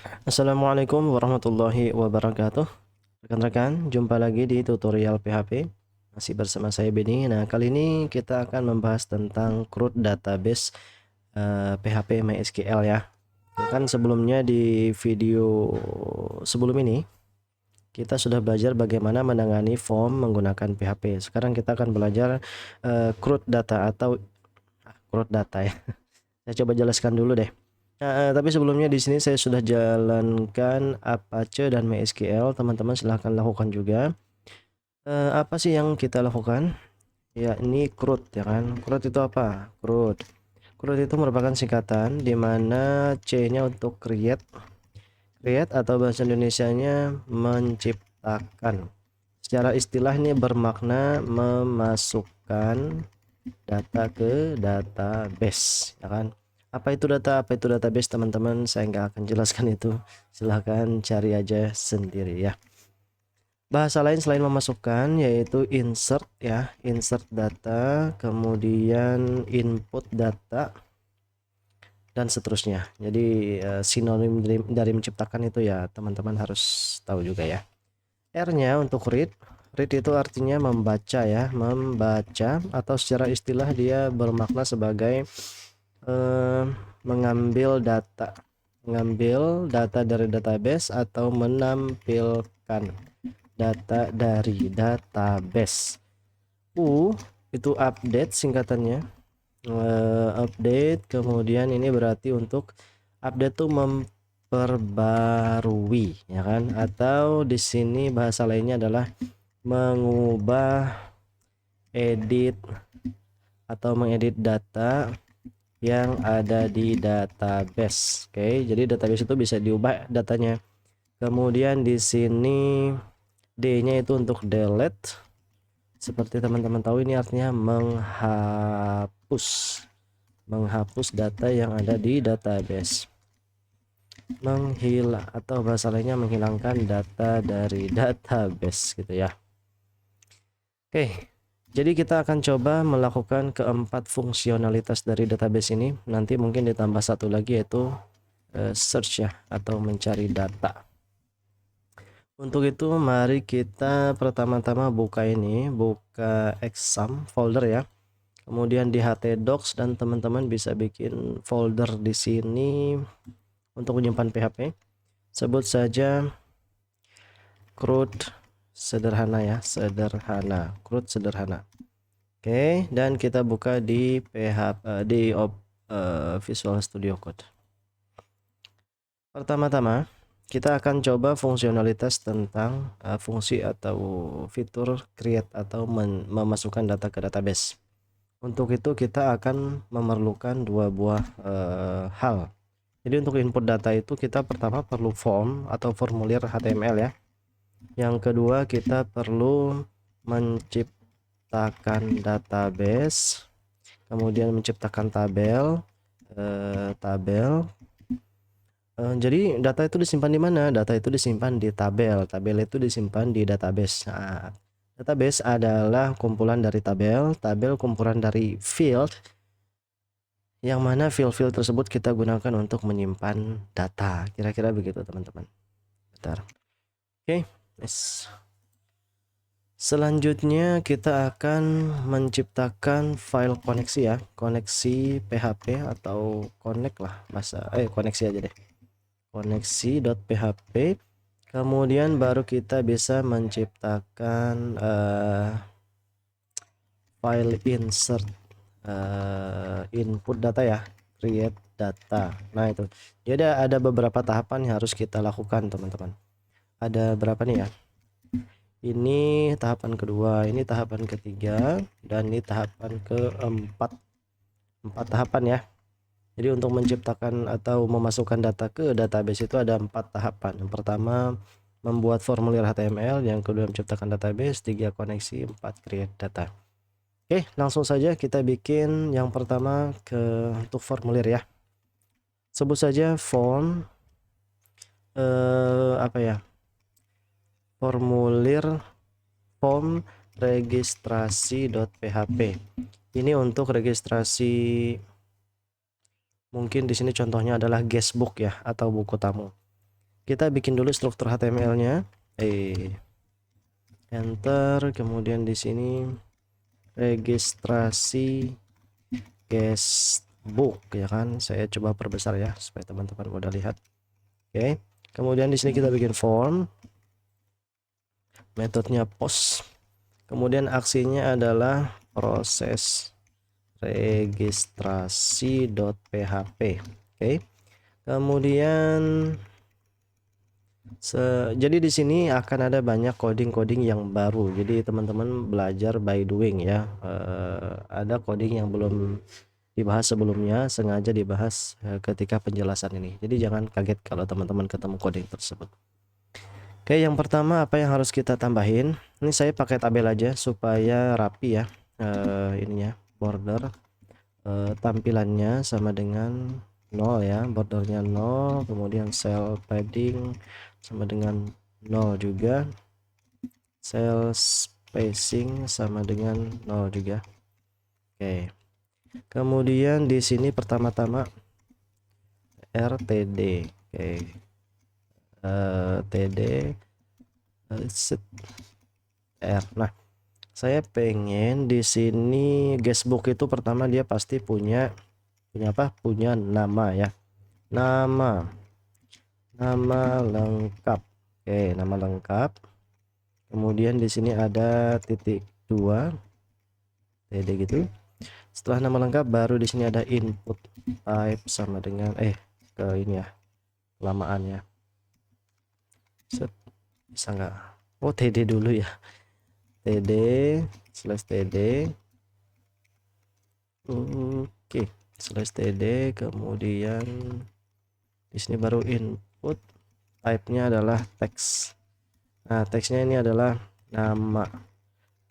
Assalamualaikum warahmatullahi wabarakatuh. Rekan-rekan, jumpa lagi di tutorial PHP. Masih bersama saya Beni. Nah, kali ini kita akan membahas tentang CRUD database PHP MySQL ya. Kan sebelumnya di video sebelum ini kita sudah belajar bagaimana menangani form menggunakan PHP. Sekarang kita akan belajar CRUD data atau CRUD data ya. Saya coba jelaskan dulu deh. Tapi sebelumnya di sini saya sudah jalankan Apache dan MySQL, teman-teman silahkan lakukan juga. Apa sih yang kita lakukan? Ya, ini CRUD ya kan. CRUD itu apa? CRUD. CRUD itu merupakan singkatan di mana C-nya untuk create. Create atau bahasa Indonesianya menciptakan. Secara istilah ini bermakna memasukkan data ke database ya kan. Apa itu data, apa itu database, teman-teman saya nggak akan jelaskan itu, silahkan cari aja sendiri ya. Bahasa lain selain memasukkan yaitu insert ya, insert data, kemudian input data, dan seterusnya. Jadi sinonim dari menciptakan itu ya teman-teman harus tahu juga ya. R-nya untuk read. Read itu artinya membaca ya, membaca, atau secara istilah dia bermakna sebagai eh, mengambil data dari database atau menampilkan data dari database. U itu update singkatannya. Update, kemudian ini berarti untuk update tuh memperbarui ya kan, atau di sini bahasa lainnya adalah mengubah, edit, atau mengedit data yang ada di database. Oke, jadi database itu bisa diubah datanya. Kemudian di sini D-nya itu untuk delete. Seperti teman-teman tahu, ini artinya menghapus data yang ada di database. Menghilang atau bahasa lainnya menghilangkan data dari database gitu ya. Oke, jadi kita akan coba melakukan keempat fungsionalitas dari database ini. Nanti mungkin ditambah satu lagi yaitu search ya, atau mencari data. Untuk itu mari kita pertama-tama buka exam folder ya. Kemudian di htdocs, dan teman-teman bisa bikin folder di sini untuk menyimpan PHP. Sebut saja CRUD sederhana ya, CRUD sederhana. Oke, dan kita buka di Visual Studio Code. Pertama-tama kita akan coba fungsionalitas tentang fungsi atau fitur create atau memasukkan data ke database. Untuk itu kita akan memerlukan dua buah hal. Jadi untuk input data itu kita pertama perlu form atau formulir HTML ya. Yang kedua kita perlu menciptakan database, kemudian menciptakan tabel. Jadi data itu disimpan di mana? Data itu disimpan di tabel. Tabel itu disimpan di database. Nah, database adalah kumpulan dari tabel, tabel kumpulan dari field, yang mana field-field tersebut kita gunakan untuk menyimpan data. Kira-kira begitu teman-teman. Bentar. Oke, yes. Selanjutnya kita akan menciptakan file koneksi ya, koneksi PHP atau connect lah, koneksi aja deh, koneksi.php. Kemudian baru kita bisa menciptakan file insert input data ya, create data. Nah itu, jadi ada beberapa tahapan yang harus kita lakukan teman-teman. Ada berapa nih ya? Ini tahapan kedua, ini tahapan ketiga, dan ini tahapan keempat. 4 tahapan ya. Jadi untuk menciptakan atau memasukkan data ke database itu ada 4 tahapan. Yang pertama membuat formulir HTML, yang kedua menciptakan database, 3 koneksi, 4 create data. Oke, langsung saja kita bikin yang pertama untuk formulir ya. Sebut saja form apa ya? Form registrasi.php. Ini untuk registrasi, mungkin di sini contohnya adalah guestbook ya, atau buku tamu. Kita bikin dulu struktur HTML-nya. Enter, kemudian di sini registrasi guestbook ya kan. Saya coba perbesar ya supaya teman-teman mudah lihat. Oke. Kemudian di sini kita bikin form. Metodenya post. Kemudian aksinya adalah proses registrasi.php. Oke. Kemudian jadi di sini akan ada banyak coding-coding yang baru. Jadi teman-teman belajar by doing ya. Ada coding yang belum dibahas sebelumnya, sengaja dibahas ketika penjelasan ini. Jadi jangan kaget kalau teman-teman ketemu coding tersebut. Oke, yang pertama apa yang harus kita tambahin? Ini saya pakai tabel aja supaya rapi ya. Ininya border tampilannya sama dengan 0 ya, bordernya 0, kemudian cell padding sama dengan 0 juga, cell spacing sama dengan 0 juga. Oke, kemudian di sini pertama-tama rtd. Oke, td set r. Nah, saya pengen di sini guestbook itu pertama dia pasti punya apa? Punya nama ya. Nama lengkap. Oke, nama lengkap. Kemudian di sini ada titik 2 td gitu. Setelah nama lengkap baru di sini ada input type sama dengan ke ini ya, lamaannya. Set, bisa nggak? Oh, td dulu ya. td /td. Oke, /td, kemudian di sini baru input type-nya adalah teks. Nah, teksnya ini adalah nama,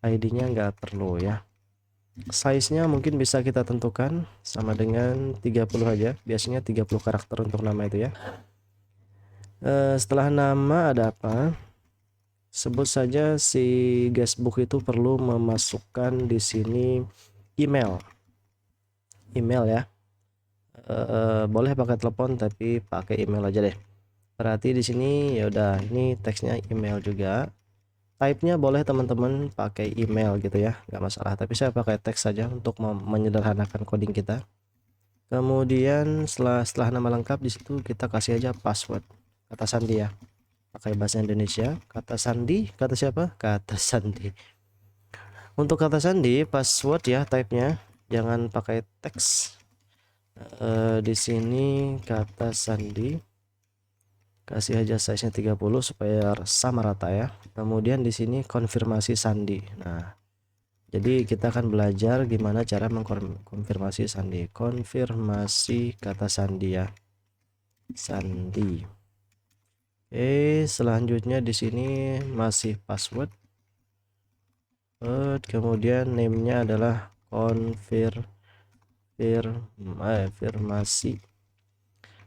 ID-nya nggak perlu ya. Size-nya mungkin bisa kita tentukan sama dengan 30 aja, biasanya 30 karakter untuk nama itu ya. Setelah nama ada apa? Sebut saja si guestbook itu perlu memasukkan di sini email ya. Boleh pakai telepon tapi pakai email aja deh. Berarti di sini ya udah, ini teksnya email juga. Type-nya boleh teman-teman pakai email gitu ya, nggak masalah, tapi saya pakai teks saja untuk menyederhanakan coding kita. Kemudian setelah nama lengkap di situ kita kasih aja password, kata sandi ya, pakai bahasa Indonesia. Kata sandi, kata siapa? Kata sandi. Untuk kata sandi password ya, type-nya jangan pakai teks. Di sini kata sandi kasih aja size-nya 30 supaya sama rata ya. Kemudian di sini konfirmasi sandi. Nah, jadi kita akan belajar gimana cara mengkonfirmasi sandi. Konfirmasi kata sandi ya. Sandi. Oke, selanjutnya di sini masih password. Kemudian name-nya adalah konfirmasi.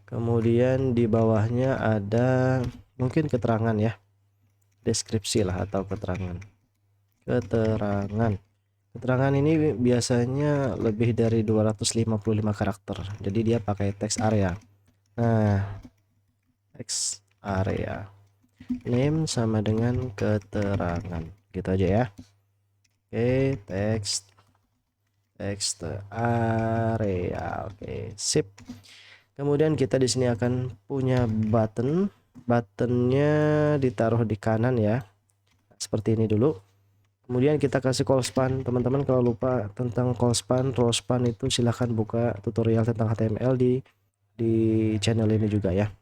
Kemudian di bawahnya ada mungkin keterangan ya, deskripsi lah atau keterangan. Keterangan ini biasanya lebih dari 255 karakter, jadi dia pakai text area. Nah, text area name sama dengan keterangan gitu aja ya. Oke, text area. Oke, sip. Kemudian kita di sini akan punya buttonnya ditaruh di kanan ya, seperti ini dulu. Kemudian kita kasih call span. Teman-teman kalau lupa tentang call span, row span itu silahkan buka tutorial tentang HTML di channel ini juga ya.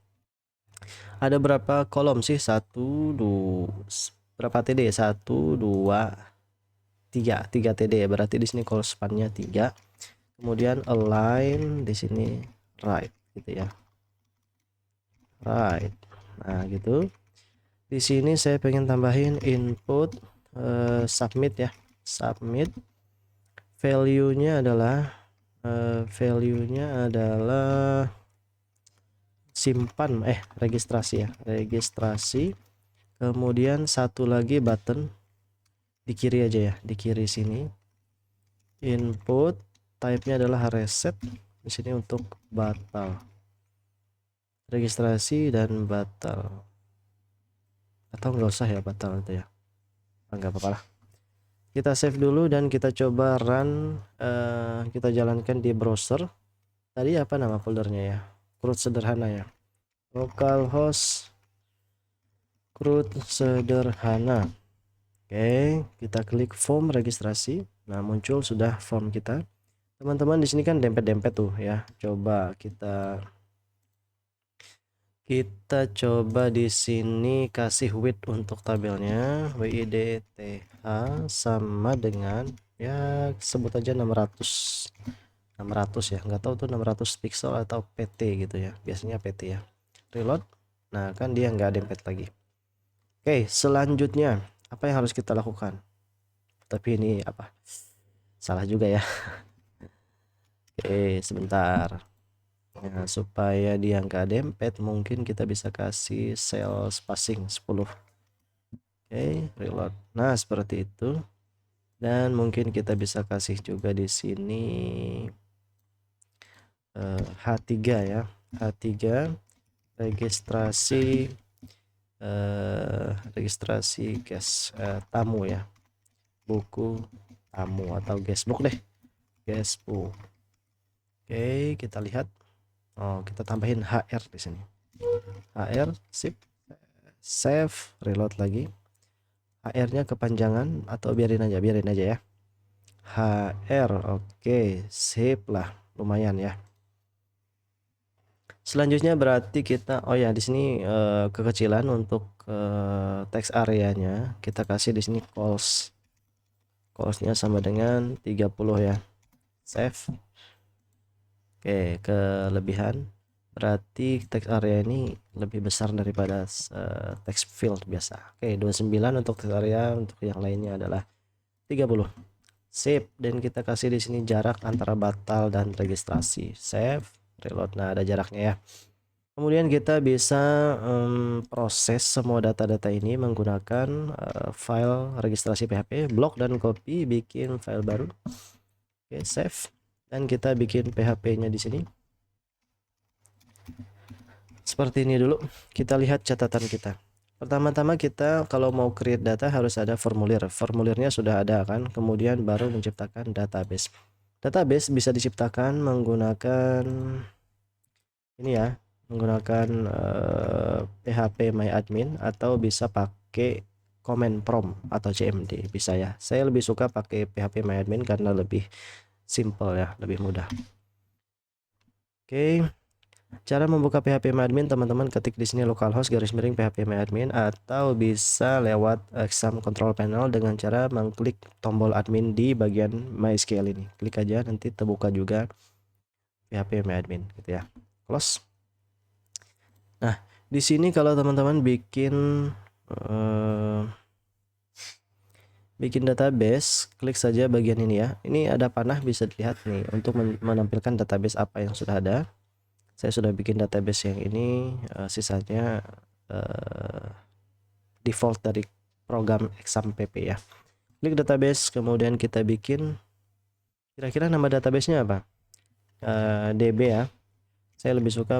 Ada berapa kolom sih? 1, 2, berapa TD? 1, 2, 3 TD ya. Berarti di sini call spannya 3. Kemudian align di sini right gitu ya, right. Nah gitu. Di sini saya pengen tambahin input submit ya, submit. Value-nya adalah simpan registrasi ya, registrasi. Kemudian satu lagi button di kiri aja ya, di kiri sini. Input type-nya adalah reset di sini untuk batal. registrasi dan batal, atau nggak usah ya batal itu ya, nggak apa-apa lah. Kita save dulu dan kita coba run, kita jalankan di browser. Tadi apa nama foldernya ya, CRUD sederhana ya, localhost CRUD sederhana. Oke, kita klik form registrasi. Nah, muncul sudah form kita. Teman-teman di sini kan dempet-dempet tuh ya. Coba kita coba di sini kasih width untuk tabelnya, width sama dengan ya sebut aja 600 ya, nggak tahu tuh 600 pixel atau pt gitu ya, biasanya pt ya. Reload. Nah, kan dia nggak dempet lagi. Oke, selanjutnya apa yang harus kita lakukan? Tapi ini apa, salah juga ya. Oke, sebentar. Nah, supaya dia nggak dempet, mungkin kita bisa kasih cell spacing 10. Oke, reload. Nah, seperti itu. Dan mungkin kita bisa kasih juga di sini H3 ya. H3 registrasi guest tamu ya. Buku tamu atau guestbook deh. Guestbook. Oke, kita lihat. Oh, kita tambahin HR di sini. HR, sip. Save, reload lagi. HR-nya kepanjangan atau biarin aja ya. HR, oke, sip lah, lumayan ya. Selanjutnya berarti kita, oh ya di sini kekecilan untuk text areanya kita kasih di sini callsnya sama dengan 30 ya. Save. Oke, kelebihan berarti text area ini lebih besar daripada text field biasa. Oke, 29 untuk text area, untuk yang lainnya adalah 30. Save, dan kita kasih di sini jarak antara batal dan registrasi. Save, reload. Nah, ada jaraknya ya. Kemudian kita bisa proses semua data-data ini menggunakan file registrasi PHP, blok dan copy, bikin file baru. Oke, save. Dan kita bikin PHP-nya di sini. Seperti ini dulu. Kita lihat catatan kita. Pertama-tama kita kalau mau create data harus ada formulir. Formulirnya sudah ada kan. Kemudian baru menciptakan database. Database bisa diciptakan menggunakan ini ya, menggunakan PHP MyAdmin atau bisa pakai command prompt atau CMD bisa ya. Saya lebih suka pakai PHP MyAdmin karena lebih simple ya, lebih mudah. Oke. Cara membuka PHP MyAdmin, teman-teman ketik di sini localhost /PHP MyAdmin atau bisa lewat exam control panel dengan cara mengklik tombol admin di bagian MySQL ini. Klik aja, nanti terbuka juga PHP MyAdmin gitu ya. Close. Nah, di sini kalau teman-teman bikin database, klik saja bagian ini ya. Ini ada panah, bisa dilihat nih untuk menampilkan database apa yang sudah ada. Saya sudah bikin database yang ini, sisanya default dari program exam.pp ya. Klik database, kemudian kita bikin, kira-kira nama databasenya apa? DB ya. Saya lebih suka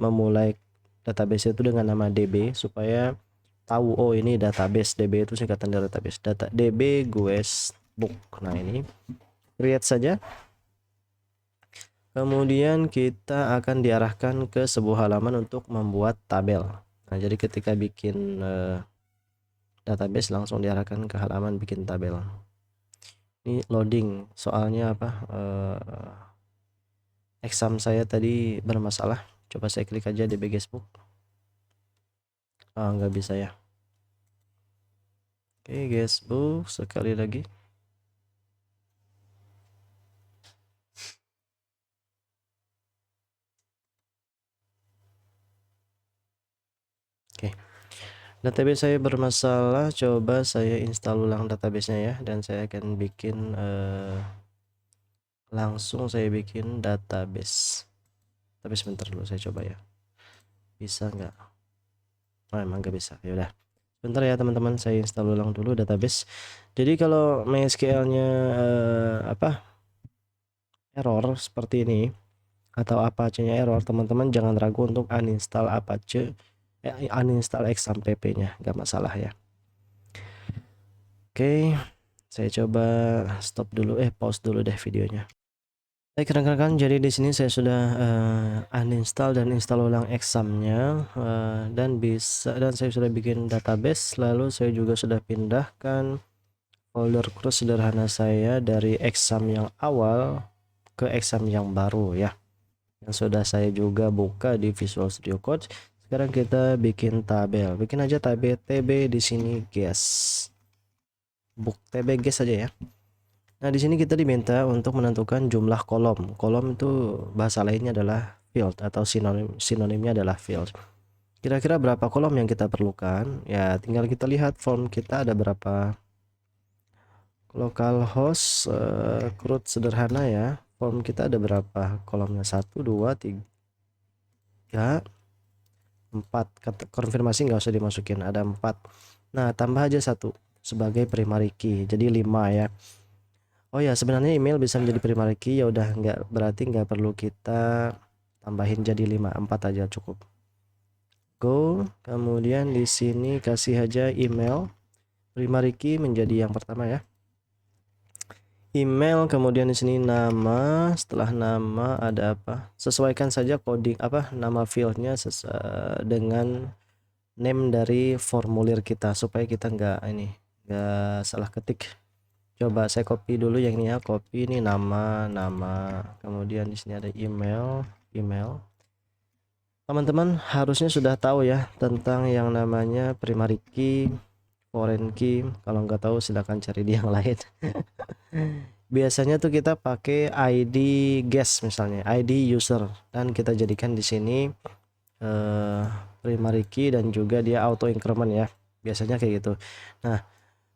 memulai database itu dengan nama DB supaya tahu, oh ini database. DB itu singkatan dari database. DB guestbook. Nah, ini create saja. Kemudian kita akan diarahkan ke sebuah halaman untuk membuat tabel. Nah, jadi ketika bikin database langsung diarahkan ke halaman bikin tabel. Ini loading, soalnya apa? Exam saya tadi bermasalah. Coba saya klik aja DB guestbook. Nggak bisa ya. Oke, guestbook sekali lagi. Oke, database saya bermasalah. Coba saya install ulang databasenya ya, dan saya akan bikin langsung saya bikin database. Tapi sebentar dulu, saya coba ya. Bisa nggak? Oh, emang nggak bisa. Ya udah. Sebentar ya teman-teman, saya install ulang dulu database. Jadi kalau MySQL-nya error seperti ini, atau Apache-nya error, teman-teman jangan ragu untuk uninstall Apache, uninstall XAMPP-nya, nggak masalah ya. Oke, saya coba stop dulu, pause dulu deh videonya. Baik rekan-rekan, jadi di sini saya sudah uninstall dan install ulang examnya, dan saya sudah bikin database, lalu saya juga sudah pindahkan folder CRUD sederhana saya dari exam yang awal ke exam yang baru ya, yang sudah saya juga buka di Visual Studio Code. Sekarang kita bikin tabel, bikin aja tabel TB di sini guys, book TB guys aja ya. Nah, di sini kita diminta untuk menentukan jumlah kolom. Kolom itu bahasa lainnya adalah field atau sinonimnya adalah field. Kira-kira berapa kolom yang kita perlukan? Ya, tinggal kita lihat form kita ada berapa. Localhost CRUD sederhana ya. Form kita ada berapa kolomnya? 1, 2, 3, 4. Konfirmasi nggak usah dimasukin, ada 4. Nah, tambah aja 1 sebagai primary key. Jadi 5 ya. Oh ya, sebenarnya email bisa menjadi primary key, ya udah berarti nggak perlu kita tambahin jadi 5, 4 aja cukup. Go, kemudian di sini kasih aja email primary key menjadi yang pertama ya. Email, kemudian di sini nama, setelah nama ada apa? Sesuaikan saja coding nama fieldnya dengan name dari formulir kita supaya kita nggak salah ketik. Coba saya copy dulu yang ini ya, copy ini nama, kemudian di sini ada email. Teman-teman harusnya sudah tahu ya tentang yang namanya primary key, foreign key. Kalau nggak tahu silahkan cari di yang lain. Biasanya tuh kita pakai ID guest misalnya, ID user, dan kita jadikan di sini primary key dan juga dia auto increment ya. Biasanya kayak gitu. Nah,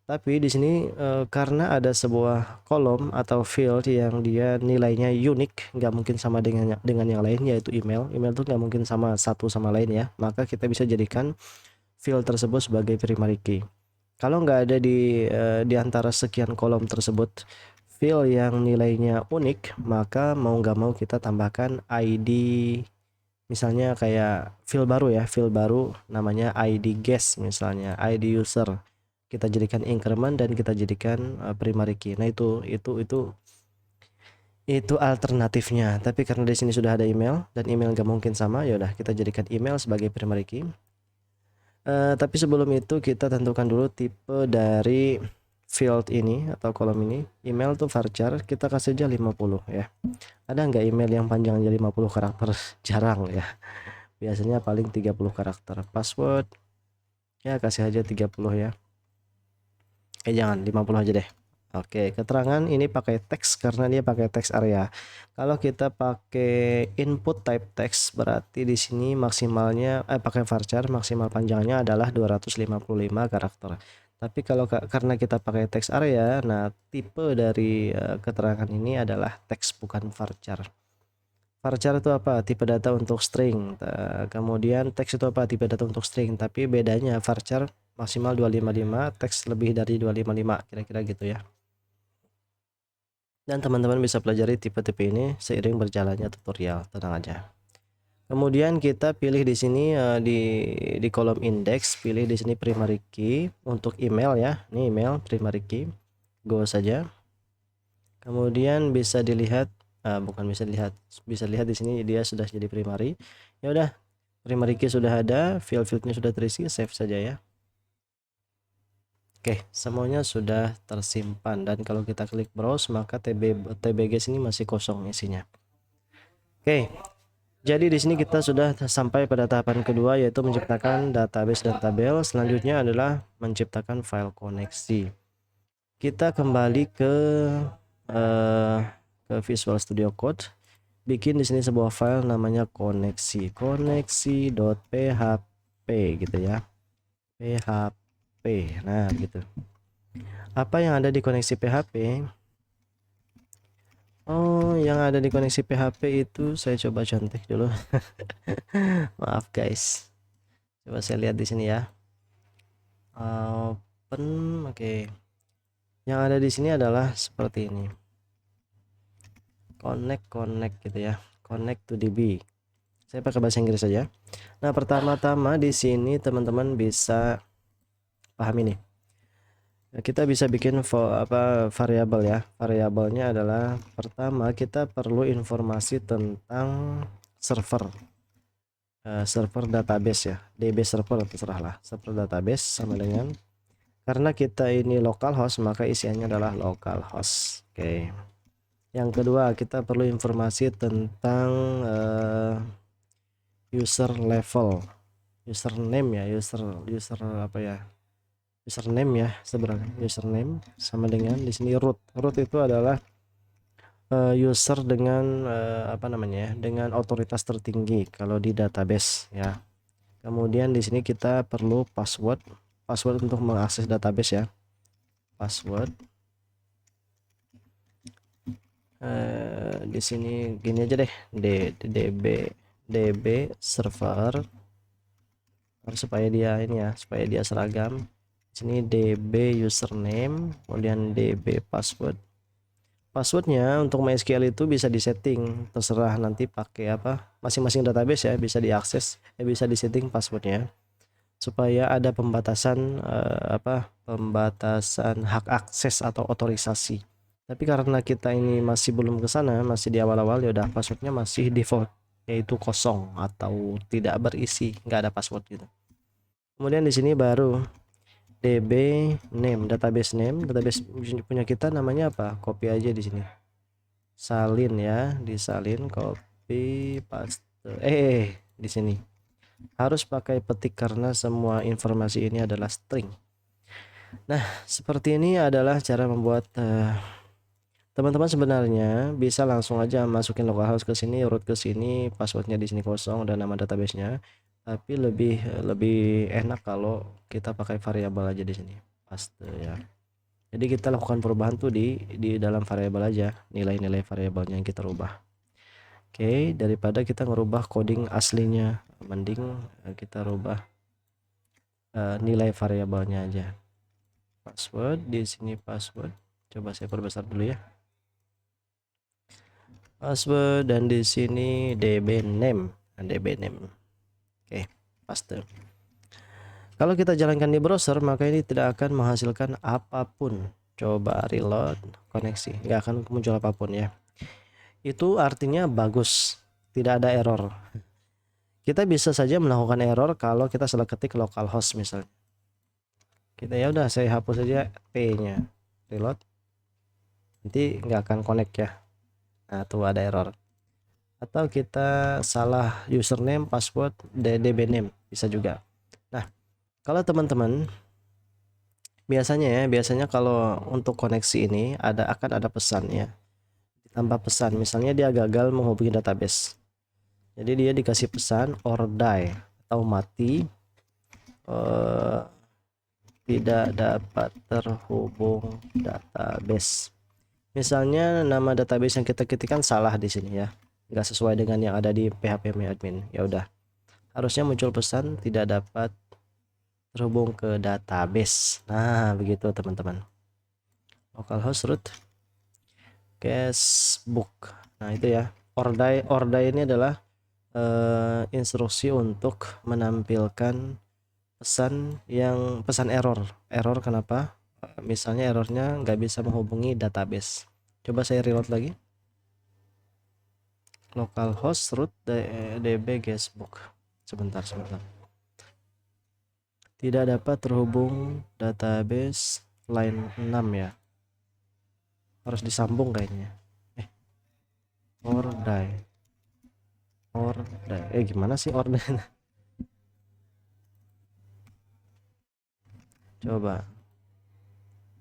tapi di sini karena ada sebuah kolom atau field yang dia nilainya unik, nggak mungkin sama dengan yang lain, yaitu email. Email tuh nggak mungkin sama satu sama lain ya. Maka kita bisa jadikan field tersebut sebagai primary key. Kalau nggak ada di antara sekian kolom tersebut field yang nilainya unik, maka mau nggak mau kita tambahkan ID. Misalnya kayak field baru ya, field baru namanya ID guest misalnya, ID user. Kita jadikan increment dan kita jadikan primary key. Nah, itu alternatifnya. Tapi karena di sini sudah ada email dan email gak mungkin sama, ya udah kita jadikan email sebagai primary key. Tapi sebelum itu kita tentukan dulu tipe dari field ini atau kolom ini. Email tuh varchar, kita kasih aja 50 ya. Ada nggak email yang panjangnya 50 karakter? Jarang ya. Biasanya paling 30 karakter. Password ya kasih aja 30 ya. Jangan 50 aja deh. Oke, keterangan ini pakai teks karena dia pakai teks area. Kalau kita pakai input type text berarti di sini maksimalnya pakai varchar maksimal panjangnya adalah 255 karakter. Tapi kalau karena kita pakai teks area, nah tipe dari keterangan ini adalah teks bukan varchar. Varchar itu apa? Tipe data untuk string. Kemudian teks itu apa? Tipe data untuk string. Tapi bedanya varchar maksimal 255, teks lebih dari 255, kira-kira gitu ya. Dan teman-teman bisa pelajari tipe-tipe ini seiring berjalannya tutorial, tenang aja. Kemudian kita pilih di sini di kolom index, pilih di sini primary key untuk email ya. Ini email primary key. Go saja. Kemudian bisa dilihat bisa lihat di sini dia sudah jadi primary. Ya udah, primary key sudah ada, field-fieldnya sudah terisi, save saja ya. Oke, semuanya sudah tersimpan dan kalau kita klik browse maka TBG sini masih kosong isinya. Oke. Jadi di sini kita sudah sampai pada tahapan kedua, yaitu menciptakan database dan tabel. Selanjutnya adalah menciptakan file koneksi. Kita kembali ke Visual Studio Code. Bikin di sini sebuah file namanya koneksi.php gitu ya. PHP. Nah, gitu. Apa yang ada di koneksi PHP? Oh, yang ada di koneksi PHP itu saya coba contek dulu. Maaf guys. Coba saya lihat di sini ya. Open, oke. Yang ada di sini adalah seperti ini. Connect gitu ya. connect to DB. Saya pakai bahasa Inggris saja. Nah, pertama-tama di sini teman-teman bisa pahami nih. Kita bisa bikin variabel ya. Variabelnya adalah pertama kita perlu informasi tentang server. Server database ya. DB server terserahlah. Server database sama dengan, karena kita ini localhost maka isiannya adalah localhost. Oke. Yang kedua, kita perlu informasi tentang user level, username ya, user apa ya, username ya, sebenarnya username sama dengan di sini root. Root itu adalah user dengan apa namanya ya, dengan otoritas tertinggi kalau di database ya. Kemudian di sini kita perlu password untuk mengakses database ya. Password di sini gini aja deh, db server, supaya dia ini ya, supaya dia seragam. Di sini db username, kemudian db password. Passwordnya untuk MySQL itu bisa disetting, terserah nanti pakai apa, masing-masing database ya, bisa diakses, bisa disetting passwordnya supaya ada pembatasan pembatasan hak akses atau otorisasi. Tapi karena kita ini masih belum ke sana, masih di awal-awal, ya udah passwordnya masih default, yaitu kosong atau tidak berisi, nggak ada password gitu. Kemudian di sini baru db name, database name, database punya kita namanya apa? Copy aja di sini. Salin ya, disalin, copy paste. Di sini harus pakai petik karena semua informasi ini adalah string. Nah, seperti ini adalah cara membuat teman-teman sebenarnya bisa langsung aja masukin localhost ke sini, root ke sini, passwordnya di sini kosong dan nama databasenya. Tapi lebih enak kalau kita pakai variabel aja di sini, paste ya. Jadi kita lakukan perubahan tuh di dalam variabel aja, nilai-nilai variabelnya yang kita rubah. Oke, daripada kita ngerubah coding aslinya, mending kita rubah nilai variabelnya aja. Password di sini, password. Coba saya perbesar dulu ya. Password, dan di sini db name. Oke, paste. Kalau kita jalankan di browser maka ini tidak akan menghasilkan apapun. Coba reload koneksi, nggak akan muncul apapun ya. Itu artinya bagus, tidak ada error. Kita bisa saja melakukan error kalau kita salah ketik localhost misalnya. Kita ya udah, saya hapus saja p-nya, reload, nanti nggak akan connect ya. Nah, tuh ada error. Atau kita salah username, password, db name bisa juga. Nah, kalau teman-teman biasanya kalau untuk koneksi ini akan ada pesan ya, ditambah pesan, misalnya dia gagal menghubungi database, jadi dia dikasih pesan or die atau mati, tidak dapat terhubung database. Misalnya nama database yang kita ketikkan salah di sini ya, nggak sesuai dengan yang ada di php-admin. Ya udah, harusnya muncul pesan tidak dapat terhubung ke database. Nah, begitu teman-teman. Localhost root guestbook. Nah, itu ya. Ordai ini adalah instruksi untuk menampilkan pesan error. Kenapa? Misalnya errornya nggak bisa menghubungi database. Coba saya reload lagi. Localhost root db guestbook. Sebentar. Tidak dapat terhubung database line 6 ya. Harus disambung kayaknya. Ordai. Gimana sih ordai?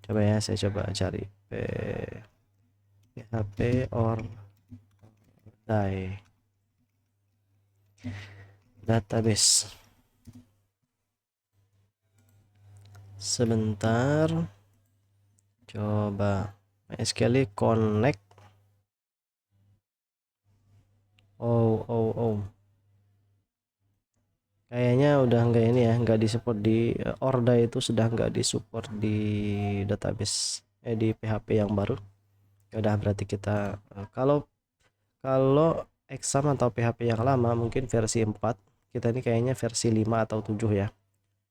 Coba ya, saya coba cari php ordai database. Sebentar, coba MySQL connect. Kayaknya udah enggak ini ya, enggak disupport di Ordai, itu sudah enggak disupport di database di PHP yang baru. Ya udah, berarti kita kalau exam atau PHP yang lama mungkin versi 4, kita ini kayaknya versi 5 atau 7 ya.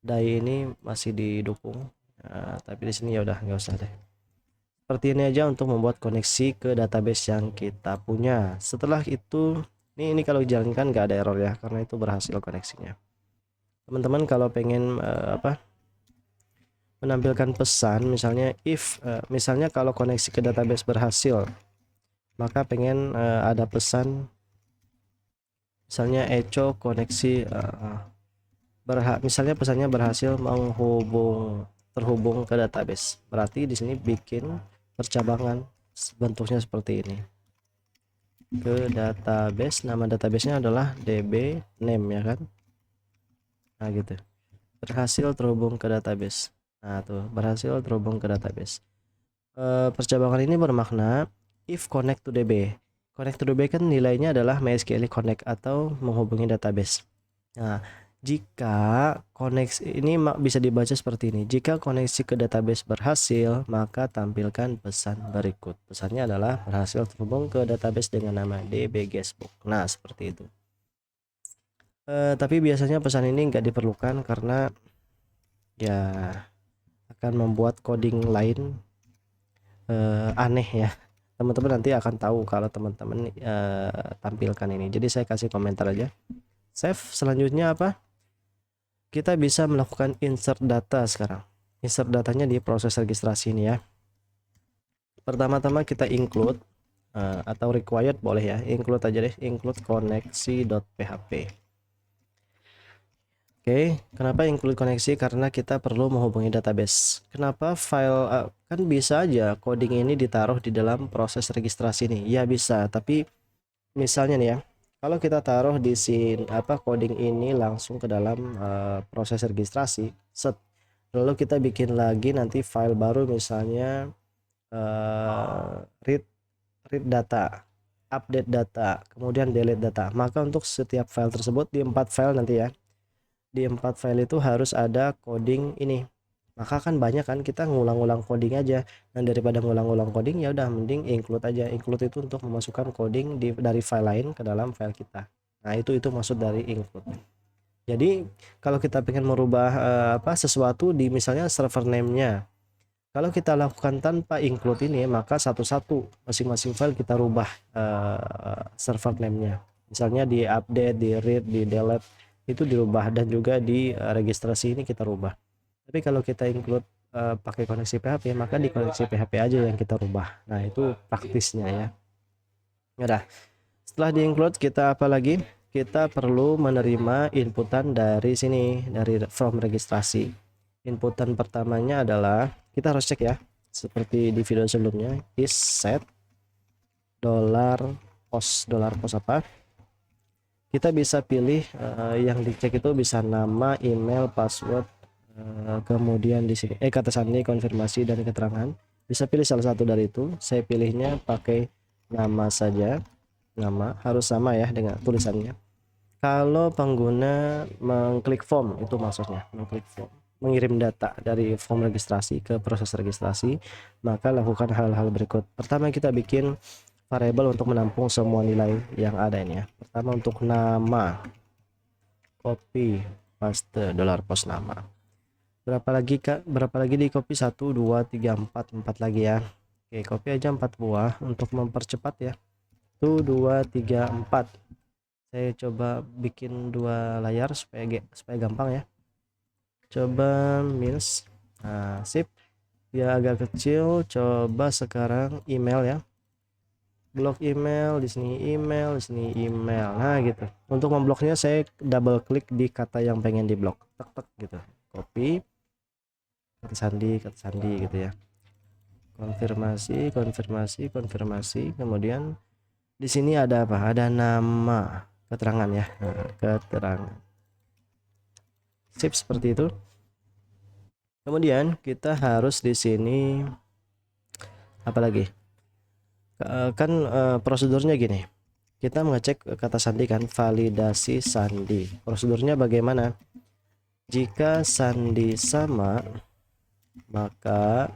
DAI ini masih didukung. Nah, tapi di sini ya udah nggak usah deh. Seperti ini aja untuk membuat koneksi ke database yang kita punya. Setelah itu, ini kalau dijalankan nggak ada error ya, karena itu berhasil koneksinya. Teman-teman kalau pengen menampilkan pesan, misalnya misalnya kalau koneksi ke database berhasil, maka pengen ada pesan, misalnya echo koneksi misalnya pesannya berhasil terhubung ke database. Berarti di sini bikin percabangan bentuknya seperti ini. Ke database, nama databasenya adalah db name ya kan. Nah gitu, berhasil terhubung ke database. Nah tuh, berhasil terhubung ke database. Percabangan ini bermakna if connect to db. Connect to db kan nilainya adalah MySQL connect atau menghubungi database. Nah, jika koneksi ini bisa dibaca seperti ini. Jika koneksi ke database berhasil, maka tampilkan pesan berikut. Pesannya adalah berhasil terhubung ke database dengan nama DB Guestbook. Nah, seperti itu. Tapi biasanya pesan ini nggak diperlukan karena ya akan membuat coding lain aneh ya. Teman-teman nanti akan tahu kalau teman-teman tampilkan ini. Jadi saya kasih komentar aja. Save. Selanjutnya apa? Kita bisa melakukan insert data sekarang. Insert datanya di proses registrasi ini ya. Pertama-tama kita include atau required boleh ya. Include aja deh. Include koneksi.php. Oke, kenapa include koneksi? Karena kita perlu menghubungi database. Kenapa file kan bisa aja coding ini ditaruh di dalam proses registrasi ini. Ya bisa, tapi misalnya nih ya, kalau kita taruh di sini coding ini langsung ke dalam proses registrasi, lalu kita bikin lagi nanti file baru misalnya read data, update data, kemudian delete data. Maka untuk setiap file tersebut di 4 file nanti ya, di 4 file itu harus ada coding ini. Maka kan banyak kan kita ngulang-ulang coding aja. Dan daripada ngulang-ulang coding ya udah mending include aja. Include itu untuk memasukkan coding dari file lain ke dalam file kita. Nah, itu maksud dari include. Jadi kalau kita pengen merubah sesuatu di misalnya server name-nya, kalau kita lakukan tanpa include ini, maka satu-satu masing-masing file kita rubah server name-nya. Misalnya di update, di read, di delete itu dirubah, dan juga di registrasi ini kita rubah. Tapi kalau kita include pakai koneksi PHP, maka di koneksi PHP aja yang kita rubah. Nah, itu praktisnya ya. Udah. Setelah di include, kita apa lagi? Kita perlu menerima inputan dari sini, dari from registrasi. Inputan pertamanya adalah kita harus cek ya, seperti di video sebelumnya, is set $post apa. Kita bisa pilih yang dicek itu bisa nama, email, password, kemudian di sini kata sandi, konfirmasi, dan keterangan. Bisa pilih salah satu dari itu. Saya pilihnya pakai nama saja. Nama harus sama ya dengan tulisannya. Kalau pengguna mengklik form, itu maksudnya mengklik form, mengirim data dari form registrasi ke proses registrasi, maka lakukan hal-hal berikut. Pertama, kita bikin variabel untuk menampung semua nilai yang ada ini ya. Pertama, untuk nama, copy paste $post nama. Berapa lagi di copy? 1 2 3 4 lagi ya. Oke, copy aja 4 buah untuk mempercepat ya. 1 2 3 4. Saya coba bikin 2 layar supaya gampang ya. Coba minus. Nah, sip. Dia agak kecil. Coba sekarang email ya. Blok email, di sini email, di sini email. Nah, gitu. Untuk membloknya saya double klik di kata yang pengen diblok. Tek tek gitu. Copy. Kata sandi gitu ya. Konfirmasi. Kemudian di sini ada apa? Ada nama, keterangan ya. Nah, keterangan. Sip, seperti itu. Kemudian kita harus di sini apa lagi? Kan prosedurnya gini. Kita mengecek kata sandi kan, validasi sandi. Prosedurnya bagaimana? Jika sandi sama, maka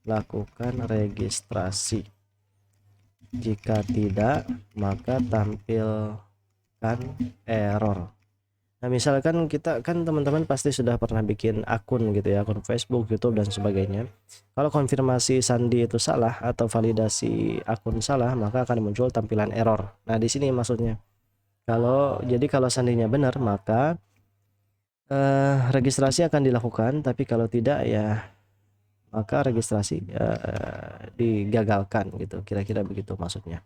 lakukan registrasi. Jika tidak, maka tampilkan error. Nah, misalkan kita kan teman-teman pasti sudah pernah bikin akun gitu ya, akun Facebook, YouTube dan sebagainya. Kalau konfirmasi sandi itu salah atau validasi akun salah, maka akan muncul tampilan error. Nah, di sini maksudnya. Kalau sandinya benar, maka registrasi akan dilakukan, tapi kalau tidak ya maka registrasi digagalkan gitu. Kira-kira begitu maksudnya.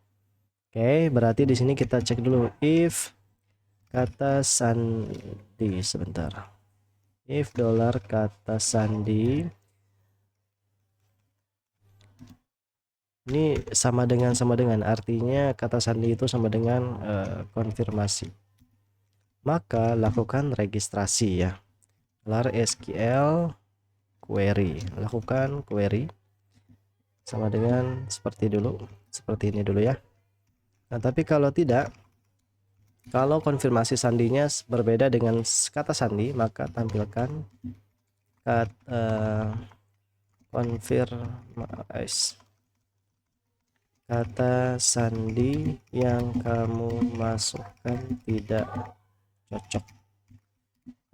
Oke, berarti di sini kita cek dulu if kata sandi, sebentar. If dolar kata sandi ini sama dengan artinya kata sandi itu sama dengan konfirmasi. Maka lakukan registrasi ya. Lar SQL query, lakukan query sama dengan seperti ini dulu ya. Nah, tapi kalau tidak, kalau konfirmasi sandinya berbeda dengan kata sandi, maka tampilkan kata sandi yang kamu masukkan tidak cocok.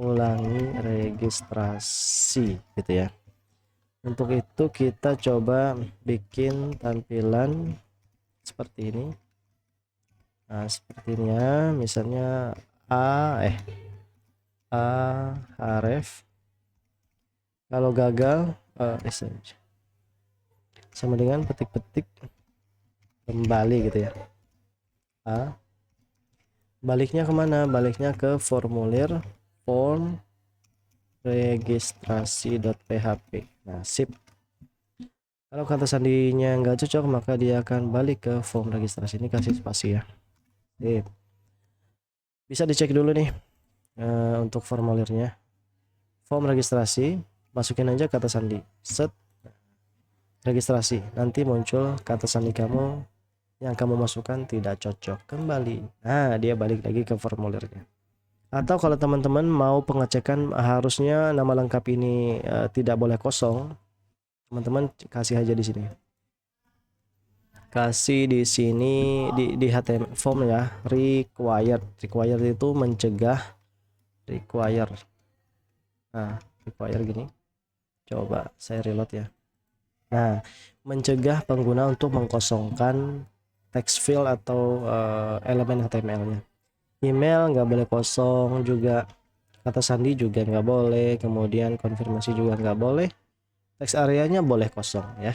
Ulangi registrasi gitu ya. Untuk itu kita coba bikin tampilan seperti ini. Nah, seperti ini ya, misalnya href. Kalau gagal sama dengan petik-petik kembali gitu ya. Baliknya kemana? Baliknya ke formulir form registrasi.php. Nah, sip. Kalau kata sandinya nggak cocok, maka dia akan balik ke form registrasi. Ini kasih spasi ya. Sip. Bisa dicek dulu nih untuk formulirnya. Form registrasi, masukin aja kata sandi. Set. Registrasi. Nanti muncul kata sandi kamu yang kamu masukkan tidak cocok, kembali. Nah, dia balik lagi ke formulirnya. Atau kalau teman-teman mau pengecekan harusnya nama lengkap ini tidak boleh kosong, teman-teman kasih aja di sini. Kasih di sini di HTML form ya, required. Required itu mencegah require. Nah, require gini. Coba saya reload ya. Nah, mencegah pengguna untuk mengkosongkan text field atau elemen HTML-nya. Email nggak boleh kosong juga, kata sandi juga nggak boleh, kemudian konfirmasi juga nggak boleh, teks areanya boleh kosong ya.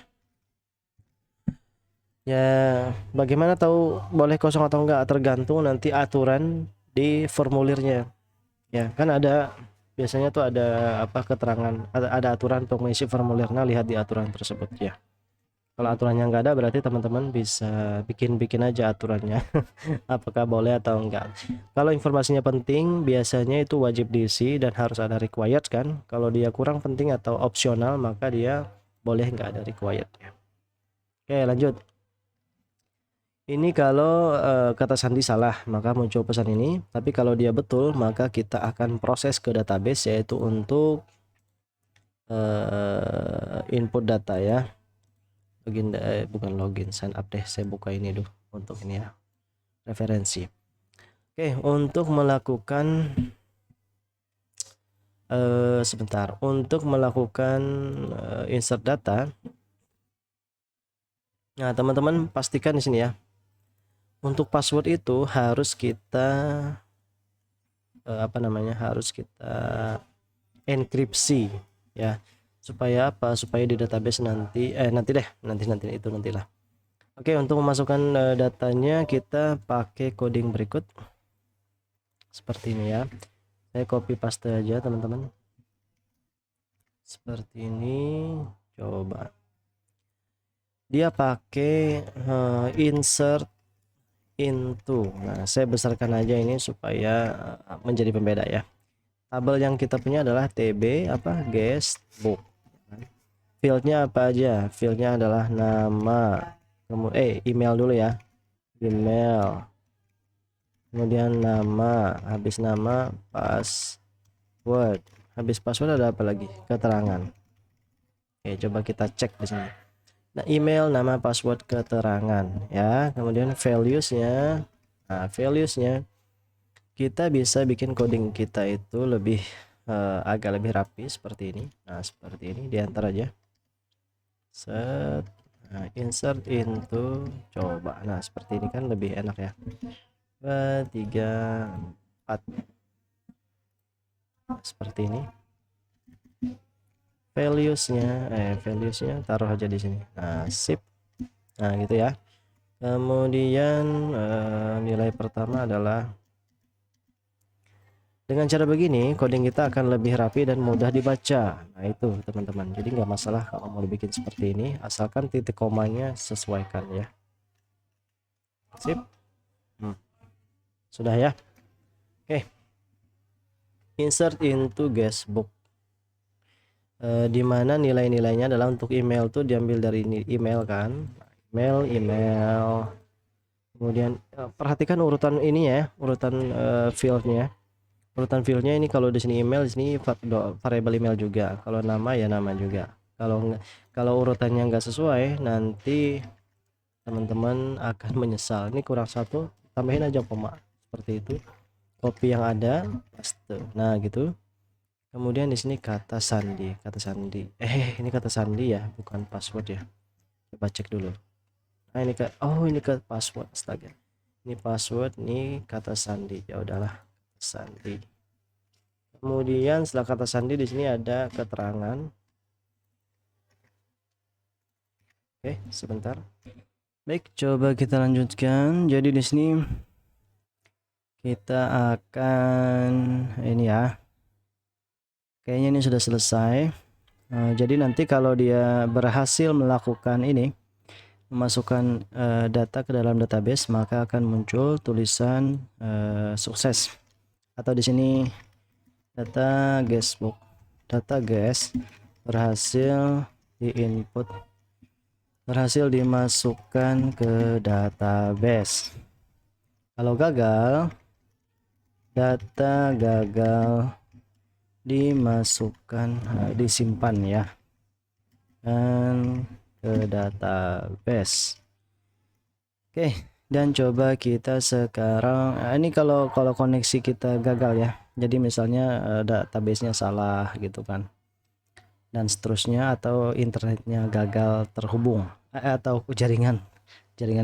Ya, bagaimana tahu boleh kosong atau enggak? Tergantung nanti aturan di formulirnya. Ya, kan ada biasanya tuh ada apa keterangan, ada aturan untuk mengisi formulirnya, lihat di aturan tersebut ya. Kalau aturannya nggak ada, berarti teman-teman bisa bikin aja aturannya. Apakah boleh atau enggak. Kalau informasinya penting, biasanya itu wajib diisi dan harus ada required kan. Kalau dia kurang penting atau opsional, maka dia boleh nggak ada required ya. Oke, lanjut. Ini kalau kata sandi salah, maka muncul pesan ini. Tapi kalau dia betul, maka kita akan proses ke database, yaitu untuk input data ya. Bukan login, sign up deh. Saya buka ini dulu untuk ini ya, referensi. Oke, untuk melakukan sebentar, untuk melakukan insert data. Nah, teman-teman pastikan di sini ya. Untuk password itu harus kita harus kita enkripsi ya. Supaya apa? Supaya di database nanti nantilah. Oke, untuk memasukkan datanya kita pakai coding berikut. Seperti ini ya. Saya copy paste aja teman-teman. Seperti ini. Coba. Dia pakai insert into. Nah, saya besarkan aja ini supaya menjadi pembeda ya. Tabel yang kita punya adalah tb guest book. Fieldnya apa aja? Fieldnya adalah nama, kemudian email dulu ya, email, kemudian nama, habis nama password, habis password ada apa lagi? Keterangan. Oke, coba kita cek di sini. Nah, email, nama, password, keterangan ya. Kemudian values-nya. Nah, values-nya kita bisa bikin coding kita itu lebih agak lebih rapi seperti ini. Nah, seperti ini diantar aja. Set. Nah, insert into, coba. Nah, seperti ini kan lebih enak ya. 2, 3, 4. Nah, seperti ini. Valuesnya taruh aja di sini. Nah, sip. Nah, gitu ya. Kemudian nilai pertama adalah dengan cara begini coding kita akan lebih rapi dan mudah dibaca. Nah, itu teman-teman. Jadi nggak masalah kalau mau dibikin seperti ini, asalkan titik komanya sesuaikan ya. Sip. Sudah ya. Oke. Insert into guestbook. Dimana nilai-nilainya adalah untuk email tuh diambil dari email kan. Email. Kemudian perhatikan urutan ini ya, urutan fieldnya. Urutan fieldnya ini kalau di sini email, di sini variabel email juga. Kalau nama ya nama juga. Kalau urutannya nggak sesuai, nanti teman-teman akan menyesal. Ini kurang satu, tambahin aja koma seperti itu. Copy yang ada, paste. Nah gitu. Kemudian di sini kata sandi. Ini kata sandi ya, bukan password ya. Coba cek dulu. Nah ini ini ke password, astaga. Ini password, ini kata sandi. Ya udahlah, sandi. Kemudian setelah kata sandi di sini ada keterangan. Oke, sebentar. Baik, coba kita lanjutkan. Jadi di sini kita akan ini ya. Kayaknya ini sudah selesai. Jadi nanti kalau dia berhasil melakukan ini, memasukkan data ke dalam database, maka akan muncul tulisan sukses. Atau di sini data guestbook, data guest berhasil dimasukkan ke database. Kalau gagal, data gagal disimpan ya, dan ke database. Oke, dan coba kita sekarang ini kalau koneksi kita gagal ya, jadi misalnya database-nya salah gitu kan, dan seterusnya, atau internetnya gagal terhubung atau jaringan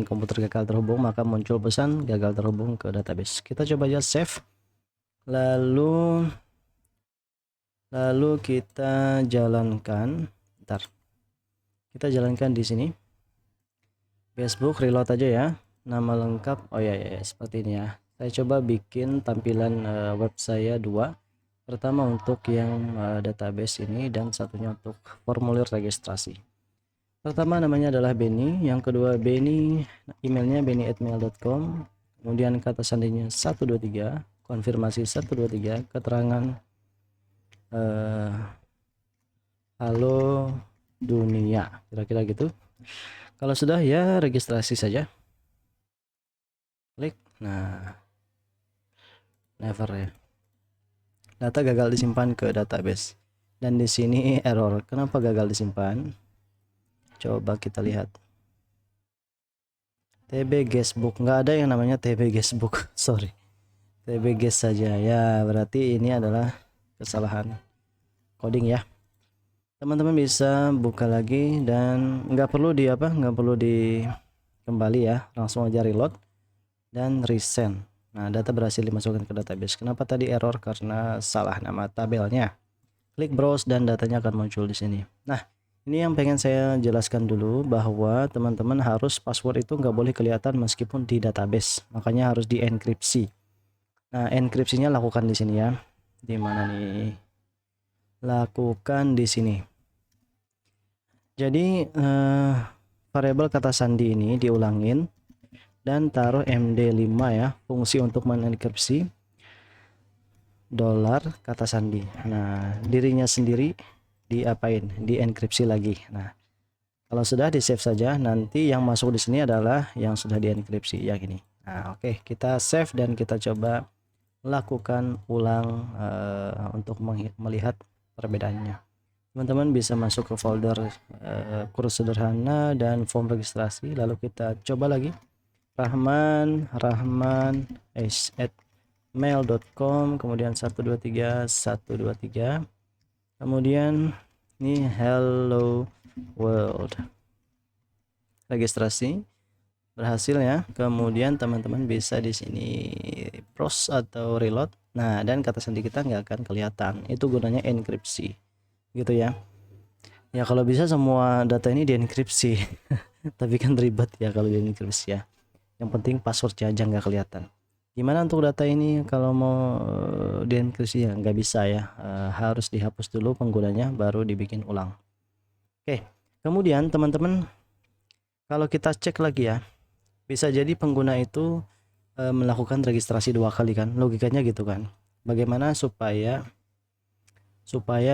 komputer gagal terhubung, maka muncul pesan gagal terhubung ke database. Kita coba aja save, lalu kita jalankan. Kita jalankan di sini. Facebook, reload aja ya. Nama lengkap, oh ya seperti ini ya. Saya coba bikin tampilan web saya 2. Pertama untuk yang database ini, dan satunya untuk formulir registrasi. Pertama namanya adalah Benny, yang kedua Benny, emailnya benny@mail.com, kemudian kata sandinya 123, konfirmasi 123, keterangan halo dunia, kira-kira gitu. Kalau sudah ya registrasi saja, klik. Nah, never ya, data gagal disimpan ke database, dan di sini error. Kenapa gagal disimpan? Coba kita lihat. TB guestbook, nggak ada yang namanya TB guestbook. Sorry, TB guest saja ya, berarti ini adalah kesalahan coding ya. Teman-teman bisa buka lagi, dan nggak perlu kembali ya, langsung aja reload dan resend. Nah, data berhasil dimasukkan ke database. Kenapa tadi error? Karena salah nama tabelnya. Klik browse dan datanya akan muncul di sini. Nah, ini yang pengen saya jelaskan dulu, bahwa teman-teman harus password itu nggak boleh kelihatan meskipun di database. Makanya harus dienkripsi. Nah, enkripsinya lakukan di sini ya. Di mana nih? Lakukan di sini. Jadi variabel kata sandi ini diulangin dan taruh MD5 ya, fungsi untuk menenkripsi $ kata sandi. Nah, dirinya sendiri dienkripsi lagi. Nah, kalau sudah di save saja, nanti yang masuk di sini adalah yang sudah dienkripsi yang ini. Nah, oke, kita save dan kita coba lakukan ulang untuk melihat perbedaannya. teman-teman bisa masuk ke folder kursus sederhana dan form registrasi, lalu kita coba lagi Rahman @mail.com, kemudian 123 kemudian ini hello world, registrasi berhasil ya. Kemudian teman-teman bisa di sini browse atau reload. Nah, dan kata sandi kita nggak akan kelihatan. Itu gunanya enkripsi, gitu ya. Ya kalau bisa semua data ini dienkripsi, tapi kan ribet ya kalau dienkripsi ya. Yang penting passwordnya aja nggak kelihatan. Gimana untuk data ini kalau mau dienkripsi? Ya nggak bisa ya, harus dihapus dulu penggunanya baru dibikin ulang. Oke, kemudian teman-teman kalau kita cek lagi ya, bisa jadi pengguna itu melakukan registrasi 2 kali kan, logikanya gitu kan. Bagaimana supaya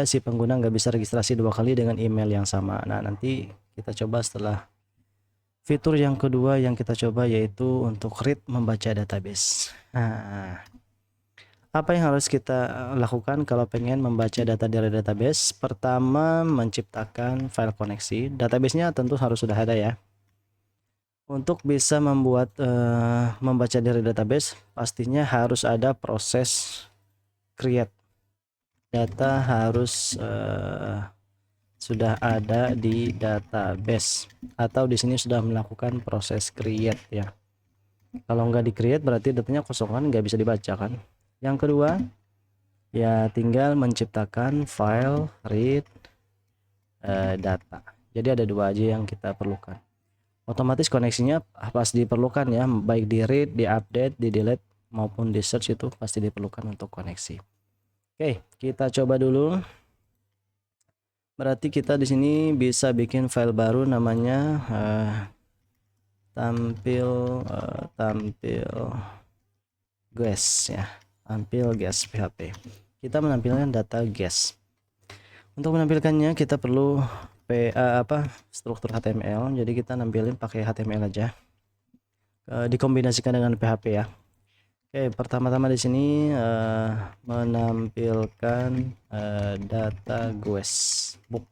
si pengguna nggak bisa registrasi 2 kali dengan email yang sama. Nah, nanti kita coba setelah fitur yang kedua yang kita coba, yaitu untuk read, membaca database. Nah, apa yang harus kita lakukan kalau pengen membaca data dari database? Pertama, menciptakan file koneksi. Databasenya tentu harus sudah ada ya. Untuk bisa membuat membaca dari database, pastinya harus ada proses create. Data harus sudah ada di database, atau di sini sudah melakukan proses create ya. Kalau nggak di create berarti datanya kosong kan, nggak bisa dibaca kan. Yang kedua ya tinggal menciptakan file read data. Jadi ada 2 aja yang kita perlukan. Otomatis koneksinya pas diperlukan ya, baik di read, di update, di delete maupun di search, itu pasti diperlukan untuk koneksi. Oke, kita coba dulu. Berarti kita di sini bisa bikin file baru namanya tampil guest ya, tampil guest PHP. Kita menampilkan data guest. Untuk menampilkannya kita perlu struktur HTML. Jadi kita nampilin pakai HTML aja, dikombinasikan dengan PHP ya. Oke, pertama-tama di sini menampilkan data guest book.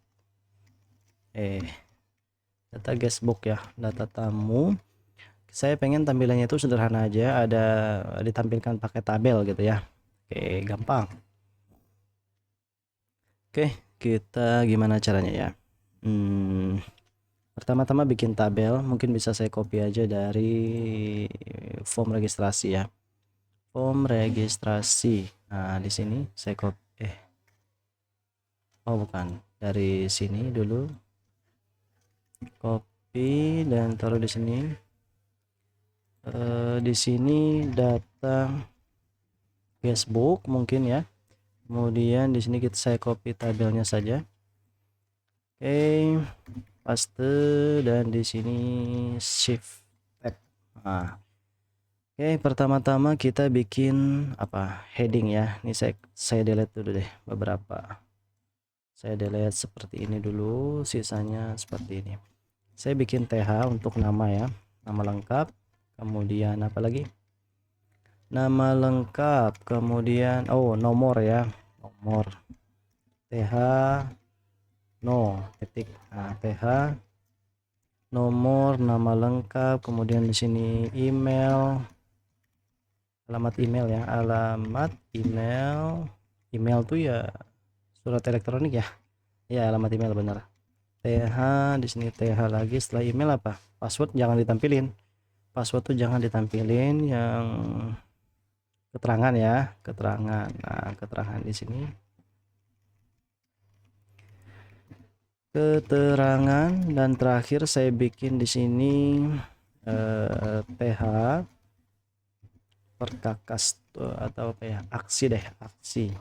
Data guest book ya, data tamu. Saya pengen tampilannya itu sederhana aja, ada ditampilkan pakai tabel gitu ya. Oke, gampang. Oke, kita gimana caranya ya? Pertama-tama bikin tabel, mungkin bisa saya copy aja dari form registrasi ya. Form registrasi. Nah, di sini saya copy bukan, dari sini dulu. Copy dan taruh di sini. Di sini data guestbook mungkin ya. Kemudian di sini saya copy tabelnya saja. Oke, paste, dan di sini shift tab. Nah, oke, pertama-tama kita bikin heading ya. Ini saya delete dulu deh beberapa. Saya delete seperti ini dulu, sisanya seperti ini. Saya bikin TH untuk nama ya, nama lengkap. Kemudian apa lagi? Nama lengkap, kemudian nomor ya, nomor TH titik. Nah, TH nomor, nama lengkap, kemudian di sini email, alamat email ya, alamat email tuh ya surat elektronik ya. Ya, alamat email benar. TH di sini, TH lagi, setelah email apa? Password jangan ditampilin. Password tuh jangan ditampilin, yang keterangan ya, keterangan. Nah, keterangan di sini. Keterangan, dan terakhir saya bikin di sini TH perkakas atau apa ya, aksi deh, aksi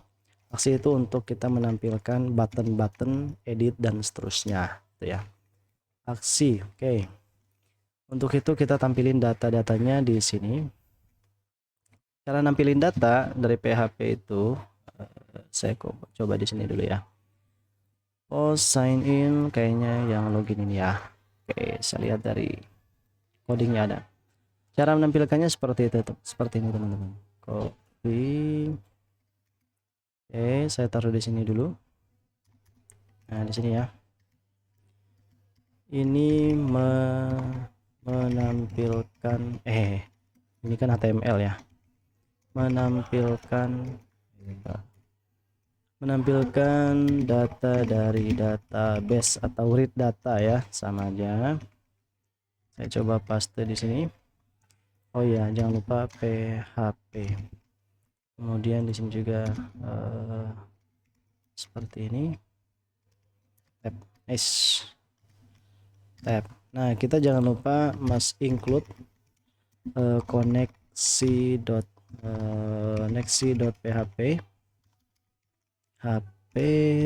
itu untuk kita menampilkan button-button edit dan seterusnya itu ya, aksi. Oke, untuk itu kita tampilin data-datanya di sini. Cara nampilin data dari PHP itu saya coba di sini dulu ya. Sign in, kayaknya yang login ini ya. Oke, saya lihat dari codingnya ada. Cara menampilkannya seperti itu, seperti ini teman-teman. Copy. Oke, saya taruh di sini dulu. Nah, di sini ya. Ini menampilkan ini kan HTML ya. Menampilkan data dari database atau read data ya, sama aja. Saya coba paste di sini. Oh ya, jangan lupa PHP. Kemudian di sini juga seperti ini. Tab. Nah, kita jangan lupa must include next.php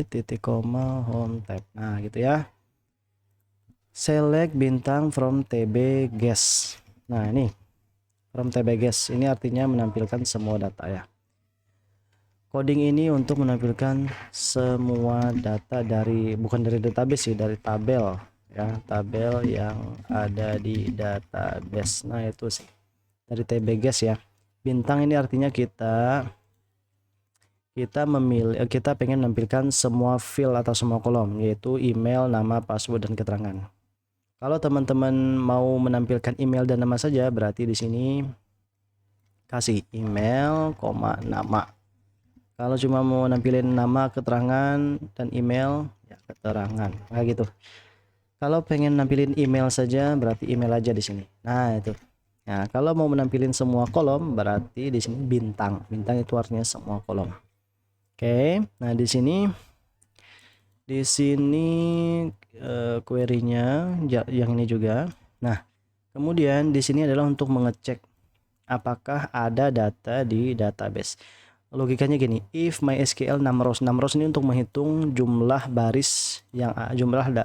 titik koma home tab. Nah, gitu ya. Select bintang from tb guest. Nah, ini from tb guest ini artinya menampilkan semua data ya. Coding ini untuk menampilkan semua data bukan dari database sih, dari tabel ya, tabel yang ada di database. Nah, itu sih dari tb guest ya. Bintang ini artinya kita pengen menampilkan semua field atau semua kolom, yaitu email, nama, password, dan keterangan. Kalau teman-teman mau menampilkan email dan nama saja, berarti di sini kasih email, nama. Kalau cuma mau nampilin nama, keterangan, dan email, ya keterangan. Nah, gitu. Kalau pengen nampilin email saja, berarti email aja di sini. Nah, itu. Nah, kalau mau menampilin semua kolom, berarti di sini bintang. Bintang itu artinya semua kolom. Oke. Nah, di sini query-nya yang ini juga. Nah, kemudian di sini adalah untuk mengecek apakah ada data di database. Logikanya gini, if MySQL numRows ini untuk menghitung jumlah baris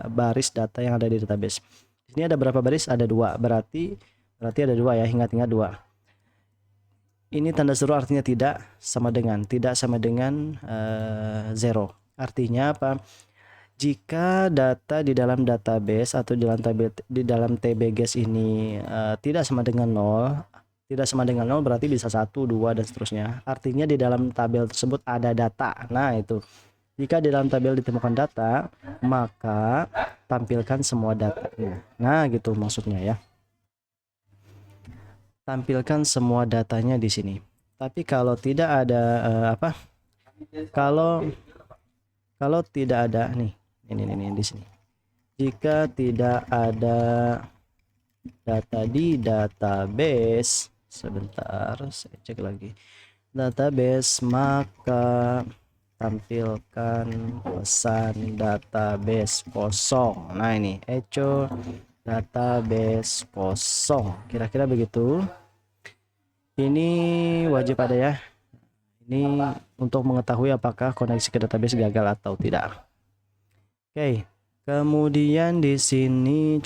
baris data yang ada di database. Di sini ada berapa baris? Ada 2. Berarti ada 2 ya, ingat-ingat 2. Ini tanda seru artinya tidak sama dengan 0. Artinya apa? Jika data di dalam database atau di dalam tbgs ini tidak sama dengan 0, berarti bisa 1, 2, dan seterusnya. Artinya di dalam tabel tersebut ada data. Nah, itu. Jika di dalam tabel ditemukan data, maka tampilkan semua datanya. Nah, gitu maksudnya ya. Tampilkan semua datanya di sini. Tapi kalau tidak ada kalau tidak ada nih, ini di sini. Jika tidak ada data di database, sebentar saya cek lagi. Database, maka tampilkan pesan database kosong. Nah, ini echo database kosong. Kira-kira begitu. Ini wajib ada ya. Ini untuk mengetahui apakah koneksi ke database gagal atau tidak. Oke. Kemudian di sini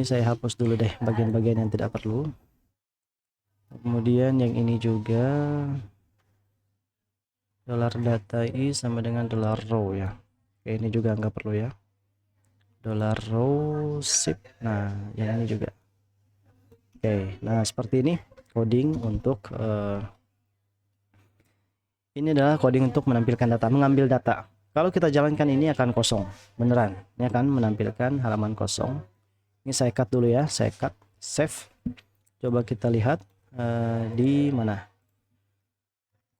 saya hapus dulu deh bagian-bagian yang tidak perlu. Kemudian yang ini juga $data sama dengan $row ya. Oke, ini juga nggak perlu ya. $row sip. Nah, yang ini juga. Oke, nah seperti ini coding untuk ini adalah coding untuk menampilkan data, mengambil data. Kalau kita jalankan ini akan kosong, beneran. Ini akan menampilkan halaman kosong. Ini saya cut dulu ya, saya cut, save. Coba kita lihat di mana.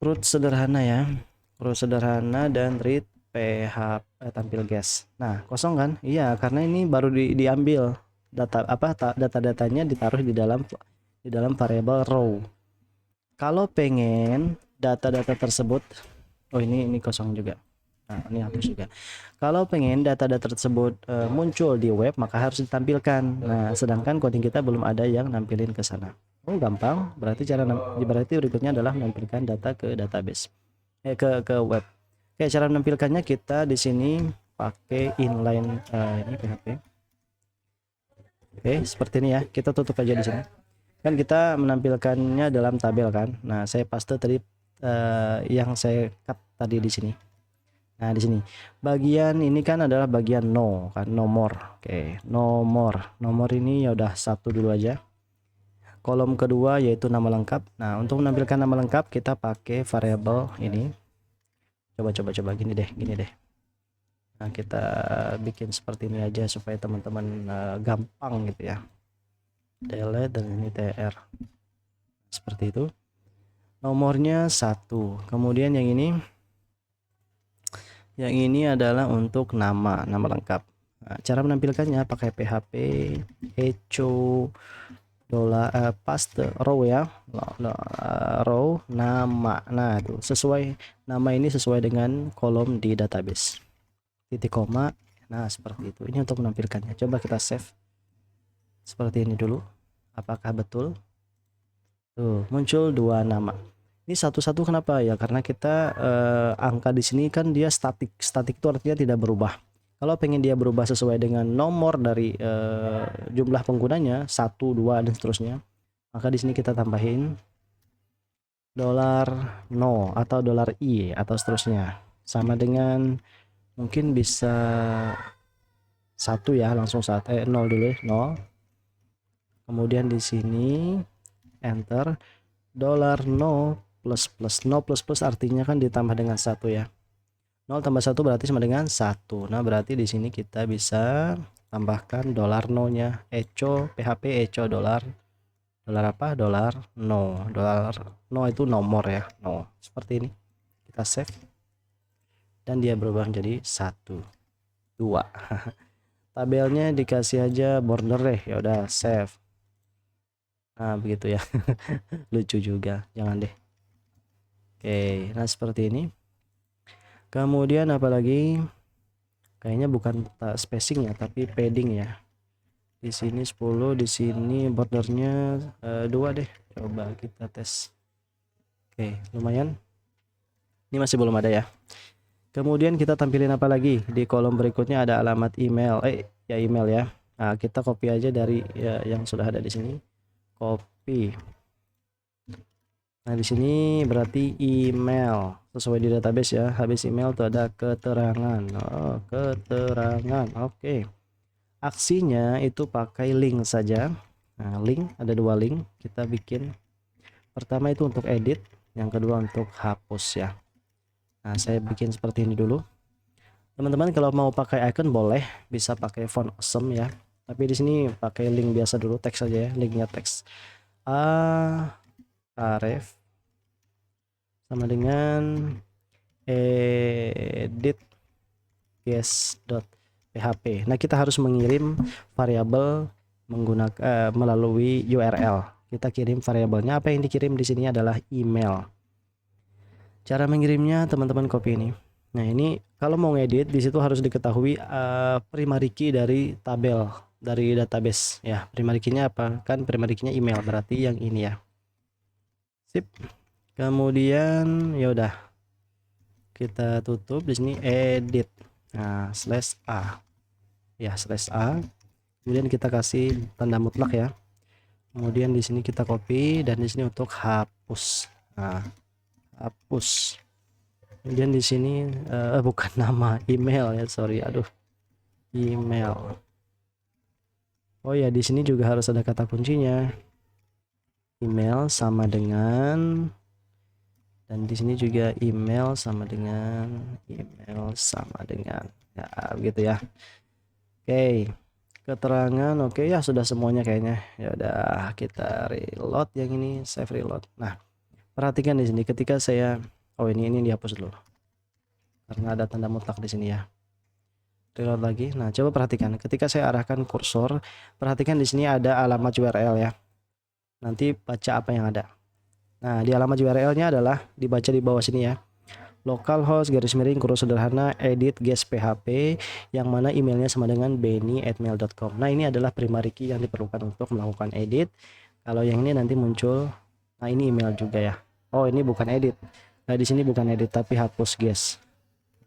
Root sederhana ya, root sederhana dan read PHP tampil guest. Nah, kosong kan? Iya, karena ini baru diambil data-datanya ditaruh di dalam variabel row. Kalau pengen data-data tersebut, oh ini kosong juga. Nah, ini hapus juga. Kalau pengen data-data tersebut muncul di web, maka harus ditampilkan. Nah, sedangkan coding kita belum ada yang nampilin ke sana. Oh, gampang. Berarti berikutnya adalah menampilkan data ke database. Ke web. Oke, cara menampilkannya kita di sini pakai inline ini PHP. Oke, seperti ini ya. Kita tutup aja di sini. Kan kita menampilkannya dalam tabel kan. Nah, saya paste tadi yang saya cut tadi di sini. Nah, di sini bagian ini kan adalah bagian nomor. Oke, nomor ini ya udah 1 dulu aja. Kolom kedua yaitu nama lengkap. Nah, untuk menampilkan nama lengkap kita pakai variabel ini. Coba gini deh. Nah, kita bikin seperti ini aja supaya teman-teman gampang gitu ya. Delete dan ini TR. Seperti itu. Nomornya 1. Kemudian yang ini adalah untuk nama lengkap. Nah, cara menampilkannya pakai PHP echo paste row ya, row nama. Nah, itu sesuai nama ini sesuai dengan kolom di database. Titik koma. Nah, seperti itu. Ini untuk menampilkannya. Coba kita save seperti ini dulu. Apakah betul? Tuh, muncul 2 nama. Ini satu-satu kenapa ya? Karena kita angka di sini kan dia statik. Statik itu artinya tidak berubah. Kalau pengen dia berubah sesuai dengan nomor dari jumlah penggunanya 1, 2 dan seterusnya, maka di sini kita tambahin $no atau $i atau seterusnya. Sama dengan mungkin bisa 1 ya, langsung 0 dulu ya, 0. Kemudian di sini enter $no plus plus. No plus plus artinya kan ditambah dengan 1 ya. 0 tambah 1 berarti sama dengan 1. Nah, berarti di sini kita bisa tambahkan $no-nya. Echo PHP echo $. Dolar apa? $no. $no itu nomor ya. No. Seperti ini. Kita save. Dan dia berubah menjadi 1, 2. Tabelnya dikasih aja border deh. Ya udah save. Nah, begitu ya. Lucu juga. Jangan deh. Oke, nah seperti ini. Kemudian apalagi? Kayaknya bukan spacing ya, tapi padding ya. Di sini 10, di sini bordernya 2 deh. Coba kita tes. Oke, lumayan. Ini masih belum ada ya. Kemudian kita tampilin apa lagi? Di kolom berikutnya ada alamat email. Ya email ya. Nah, kita copy aja dari ya, yang sudah ada di sini. Copy. Nah, di sini berarti email sesuai di database ya. Habis email tuh ada keterangan. Oh, keterangan. Oke. Aksinya itu pakai link saja. Nah, link ada 2 link kita bikin. Pertama itu untuk edit, yang kedua untuk hapus ya. Nah, saya bikin seperti ini dulu. Teman-teman kalau mau pakai icon boleh, bisa pakai font awesome ya. Tapi di sini pakai link biasa dulu, teks saja ya, linknya teks. Aref sama dengan edit guest.php. Nah, kita harus mengirim variabel menggunakan melalui URL. Kita kirim variabelnya. Apa yang dikirim di sini adalah email. Cara mengirimnya teman-teman copy ini. Nah, ini kalau mau ngedit di situ harus diketahui primary key dari tabel dari database ya. Primary key-nya apa? Kan primary key-nya email, berarti yang ini ya. Sip. Kemudian ya udah. Kita tutup di sini edit. Nah, /a. Ya, /a. Kemudian kita kasih tanda mutlak ya. Kemudian di sini kita copy dan di sini untuk hapus. Nah, hapus. Kemudian di sini bukan nama, email ya, sorry, aduh, email. Oh ya, di sini juga harus ada kata kuncinya. Email sama dengan, dan di sini juga email sama dengan, ya begitu ya. Oke, keterangan oke ya, sudah semuanya kayaknya. Ya udah, kita reload yang ini, save reload. Nah, perhatikan di sini ketika saya ini dihapus dulu karena ada tanda mutlak di sini ya. Reload lagi. Nah, coba perhatikan ketika saya arahkan kursor, perhatikan di sini ada alamat URL ya. Nanti baca apa yang ada. Nah, di alamat URL-nya adalah dibaca di bawah sini ya. Localhost kurus sederhana edit guest php, yang mana emailnya sama dengan benny@mail.com. Nah, ini adalah primary key yang diperlukan untuk melakukan edit. Kalau yang ini nanti muncul, nah ini email juga ya. Oh, ini bukan edit. Nah, di sini bukan edit tapi hapus guest.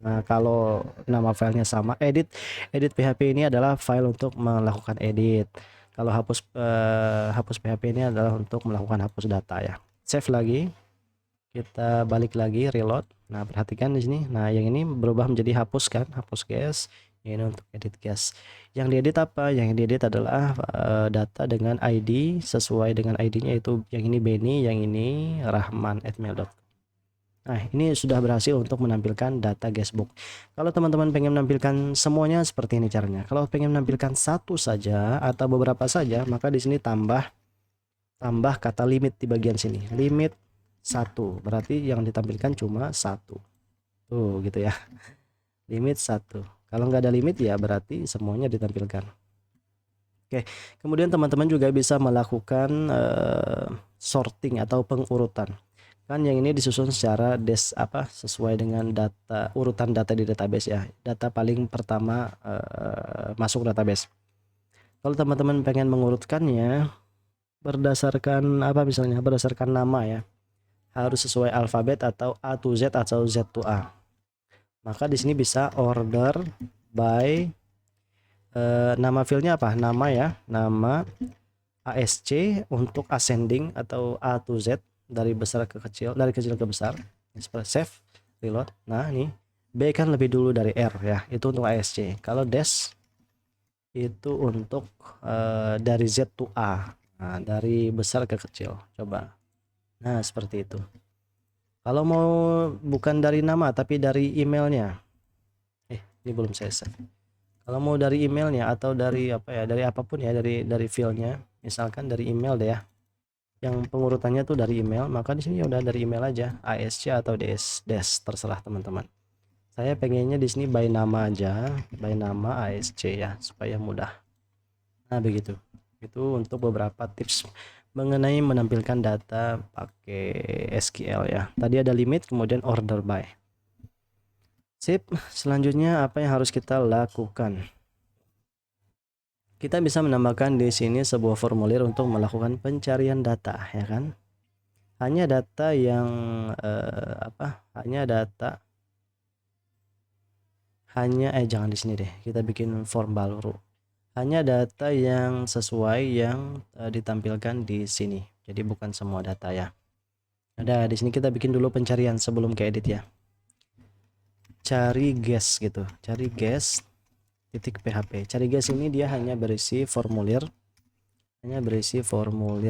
Nah, kalau nama filenya sama, edit PHP ini adalah file untuk melakukan edit. Kalau hapus PHP ini adalah untuk melakukan hapus data ya. Save lagi. Kita balik lagi reload. Nah, perhatikan di sini. Nah, yang ini berubah menjadi hapus kan, hapus guest. Ini untuk edit guest. Yang diedit apa? Yang diedit adalah data dengan ID sesuai dengan ID-nya, itu yang ini Benny, yang ini Rahman@mail.com. Nah, ini sudah berhasil untuk menampilkan data guestbook. Kalau teman-teman pengen menampilkan semuanya, seperti ini caranya. Kalau pengen menampilkan satu saja atau beberapa saja, maka di sini tambah kata limit di bagian sini. Limit 1, berarti yang ditampilkan cuma 1. Tuh, gitu ya. Limit 1. Kalau nggak ada limit ya berarti semuanya ditampilkan. Oke, kemudian teman-teman juga bisa melakukan sorting atau pengurutan. Kan yang ini disusun secara sesuai dengan data urutan data di database ya. Data paling pertama masuk database. Kalau teman-teman pengen mengurutkannya berdasarkan misalnya berdasarkan nama ya. Harus sesuai alfabet atau A to Z atau Z to A. Maka di sini bisa order by nama filenya apa? Nama ya, nama ASC untuk ascending atau A to Z dari besar ke kecil, dari kecil ke besar. Seperti save, reload. Nah, ini B kan lebih dulu dari R ya, itu untuk ASC. Kalau dash itu untuk dari Z to A. Nah, dari besar ke kecil. Coba. Nah, seperti itu. Kalau mau bukan dari nama tapi dari emailnya. Ini belum saya save. Kalau mau dari emailnya atau dari dari apapun ya, dari filenya, misalkan dari email deh ya. Yang pengurutannya tuh dari email, maka di sini udah dari email aja, ASC atau DS, terserah teman-teman. Saya pengennya di sini by nama aja, by nama ASC ya, supaya mudah. Nah, begitu. Itu untuk beberapa tips mengenai menampilkan data pakai SQL ya. Tadi ada limit, kemudian order by. Sip, selanjutnya apa yang harus kita lakukan? Kita bisa menambahkan di sini sebuah formulir untuk melakukan pencarian data, ya kan? Hanya data yang jangan di sini deh. Kita bikin form baru. Hanya data yang sesuai yang ditampilkan di sini. Jadi bukan semua data ya. Ada di sini kita bikin dulu pencarian sebelum ke edit ya. Cari guest gitu. Cari guest .php. Cari guest ini dia hanya berisi formulir.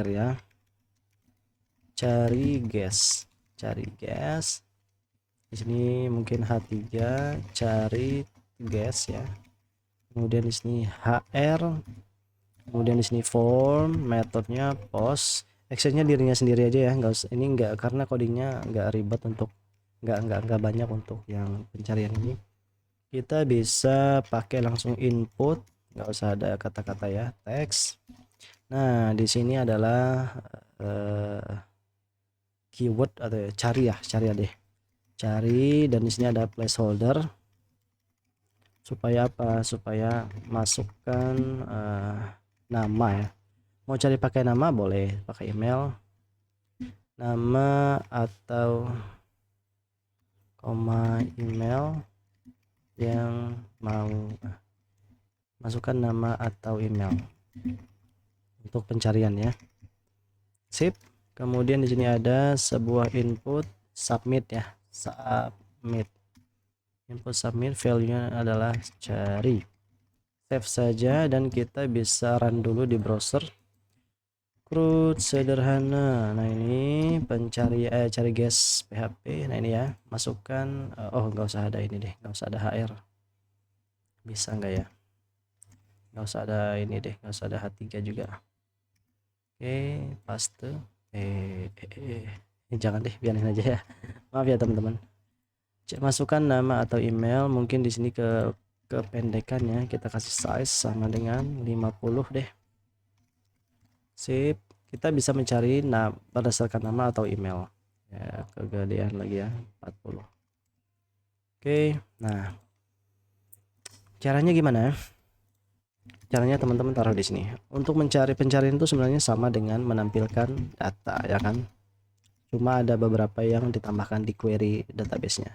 Ya. Cari guest. Di sini mungkin H3, cari guest ya. Kemudian di sini HR. Kemudian di sini form, metodenya post. Actionnya dirinya sendiri aja ya, enggak karena codingnya enggak ribet untuk enggak banyak untuk yang pencarian ini. Kita bisa pakai langsung input, nggak usah ada kata-kata ya, teks. Nah, di sini adalah keyword atau cari deh. Cari, dan di sini ada placeholder. Supaya apa? Supaya masukkan nama ya. Mau cari pakai nama boleh, pakai email, nama atau koma email yang mau masukkan nama atau email untuk pencarian ya. Sip. Kemudian di sini ada sebuah input submit ya. Input submit, value-nya adalah cari. Save saja dan kita bisa run dulu di browser. CRUD sederhana. Nah, ini cari guest PHP. Nah, ini ya, masukkan nggak usah ada ini deh, nggak usah ada HR. Bisa nggak ya? Nggak usah ada ini deh, nggak usah ada H3 juga. Oke, paste. Jangan deh, biarin aja ya. Maaf ya teman-teman. Masukkan nama atau email, mungkin di sini kependekannya kita kasih size sama dengan 50 deh. Sip. Kita bisa mencari berdasarkan nama atau email ya, kegedean lagi ya, 40. Oke, nah caranya gimana? Caranya teman-teman taruh di sini. Untuk mencari pencarian itu sebenarnya sama dengan menampilkan data ya kan, cuma ada beberapa yang ditambahkan di query database-nya.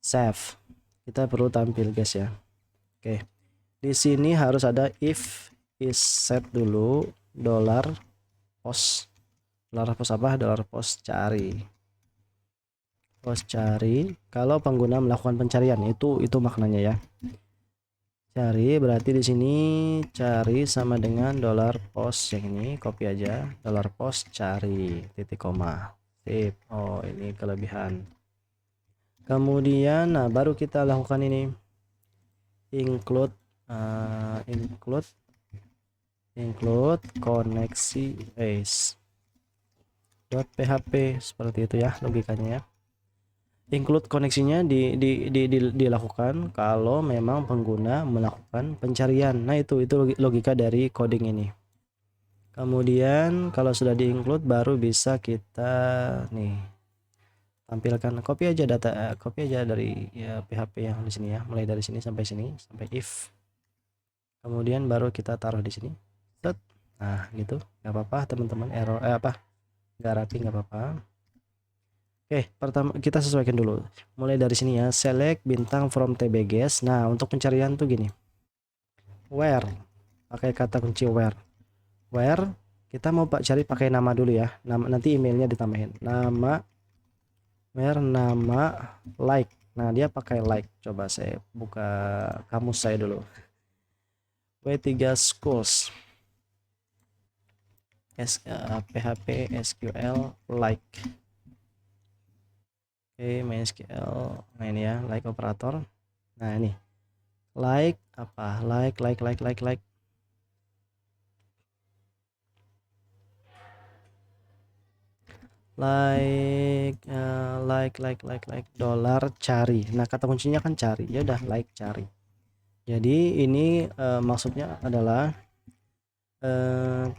Save, kita perlu tampil guys ya. Oke, di sini harus ada if is set dulu $post cari kalau pengguna melakukan pencarian, itu maknanya ya. Cari berarti di sini cari sama dengan $post, yang ini copy aja, $post cari titik koma. Sip. Oh, ini kelebihan. Kemudian, nah baru kita lakukan ini include include koneksi base .php seperti itu ya logikanya ya. Include koneksinya dilakukan kalau memang pengguna melakukan pencarian. Nah, itu logika dari coding ini. Kemudian kalau sudah di-include baru bisa kita nih tampilkan, copy aja dari ya, PHP yang di sini ya, mulai dari sini sampai if. Kemudian baru kita taruh di sini. Set. Nah, gitu. Nggak apa-apa teman-teman, error nggak rapi nggak apa-apa. Oke, pertama kita sesuaikan dulu. Mulai dari sini ya, select bintang from tbgs. Nah, untuk pencarian tuh gini. Where, pakai kata kunci where. Where, kita mau cari pakai nama dulu ya. Nanti emailnya ditambahin. Nama, where nama like. Nah, dia pakai like. Coba saya buka kamus saya dulu. W3 schools. PHP SQL like. Oke, MySQL. Nah, ini ya, like operator. Nah, ini. Like apa? Like. Like dollar cari. Nah, kata kuncinya kan cari. Ya udah, like cari. Jadi ini maksudnya adalah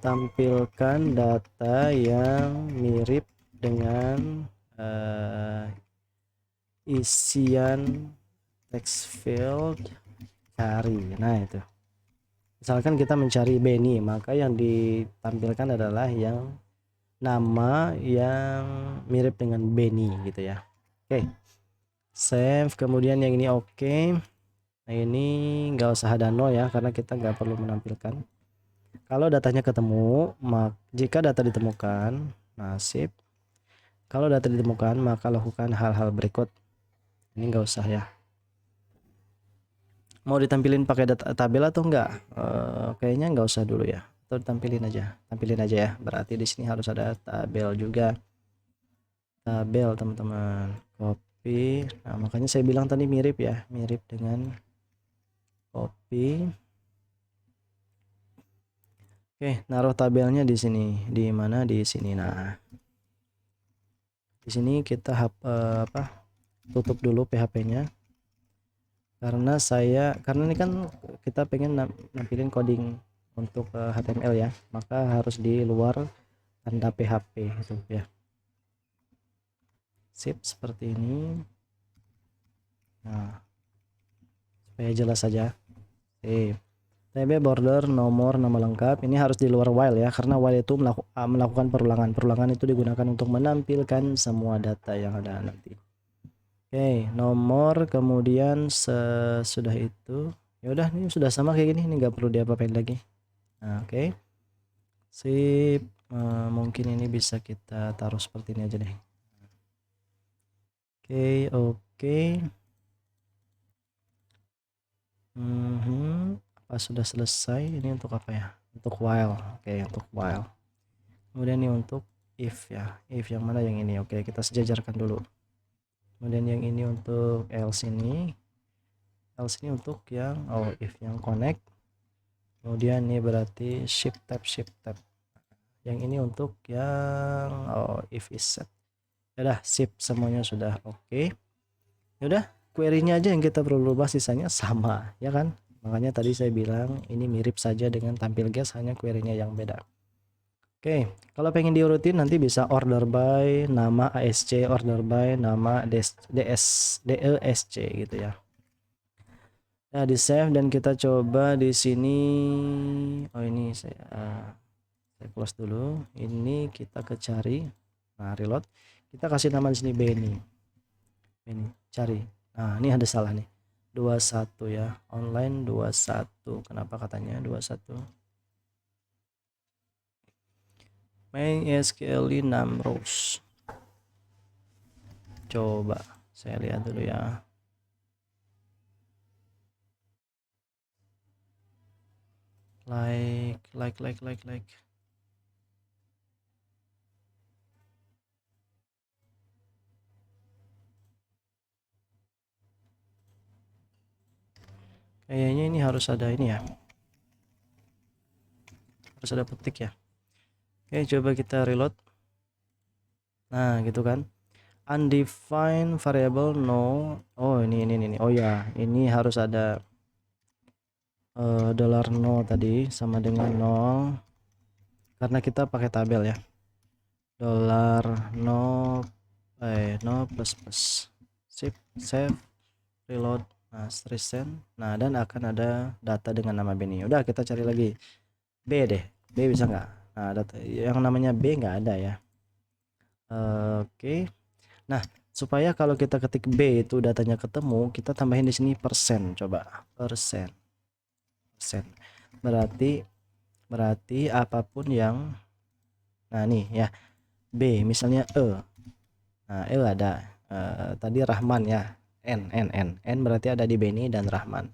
tampilkan data yang mirip dengan isian text field cari. Nah, itu. Misalkan kita mencari Benny, maka yang ditampilkan adalah yang nama yang mirip dengan Benny gitu ya. Oke. Save, kemudian yang ini oke. Nah, ini nggak usah ada no ya, karena kita nggak perlu menampilkan. Kalau datanya ketemu, jika data ditemukan, nasib. Kalau data ditemukan, maka lakukan hal-hal berikut. Ini nggak usah ya. Mau ditampilin pakai data tabel atau enggak? Kayaknya nggak usah dulu ya. Atau tampilin aja ya. Berarti di sini harus ada tabel juga. Tabel teman-teman. Copy. Nah, makanya saya bilang tadi mirip ya, mirip dengan copy. Oke, naruh tabelnya di sini. Di mana? Di sini. Nah, di sini kita tutup dulu PHP-nya. Karena ini kan kita pengen nampilin coding untuk HTML ya, maka harus di luar tanda PHP itu ya. Sip, seperti ini. Nah, supaya jelas saja. Sip. TB border nomor nama lengkap ini harus di luar while ya, karena while itu melakukan perulangan itu digunakan untuk menampilkan semua data yang ada nanti. Oke, nomor, kemudian sesudah itu ya udah, ini sudah sama kayak gini, ini nggak perlu diapa-apain lagi. Nah, oke. Sip. Mungkin ini bisa kita taruh seperti ini aja deh. Oke. Apa sudah selesai? Ini untuk apa ya? Untuk while. Oke, untuk while. Kemudian ini untuk if ya. If yang mana yang ini? Oke, kita sejajarkan dulu. Kemudian yang ini untuk else ini. Else ini untuk yang if yang connect. Kemudian ini berarti shift tab. Yang ini untuk yang if is set. Ya udah, sip, semuanya sudah oke. Ya udah, query-nya aja yang kita perlu rubah, sisanya sama, ya kan? Makanya tadi saya bilang ini mirip saja dengan tampil gas, hanya query-nya yang beda. Oke, kalau pengen diurutin nanti bisa order by nama ASC, order by nama DESC gitu ya. Nah, di save dan kita coba di sini. Oh, ini saya close dulu. Ini kita cari. Nah, reload. Kita kasih nama di sini Benny. Cari. Nah, ini ada salah nih. 21 ya. Online 21. Kenapa katanya 21? MySQL 6 rows. Coba saya lihat dulu ya. Like. Kayaknya ini harus ada ini ya, harus ada petik ya. Oke, coba kita reload. Nah, gitu kan. Undefined variable no. Oh, ini. Oh ya, ini harus ada dollar $no tadi sama dengan 0 karena kita pakai tabel ya. Dollar $no no plus plus. Sip, save, reload. Nah, resend. Nah, dan akan ada data dengan nama Benny. Udah, kita cari lagi. B deh. B bisa nggak? Nah, data yang namanya B nggak ada ya. Oke. Nah, supaya kalau kita ketik B itu datanya ketemu, kita tambahin di sini persen. Coba persen. Berarti apapun yang, nah nih ya, B misalnya nah E ada tadi Rahman ya, N berarti ada di Beni dan Rahman.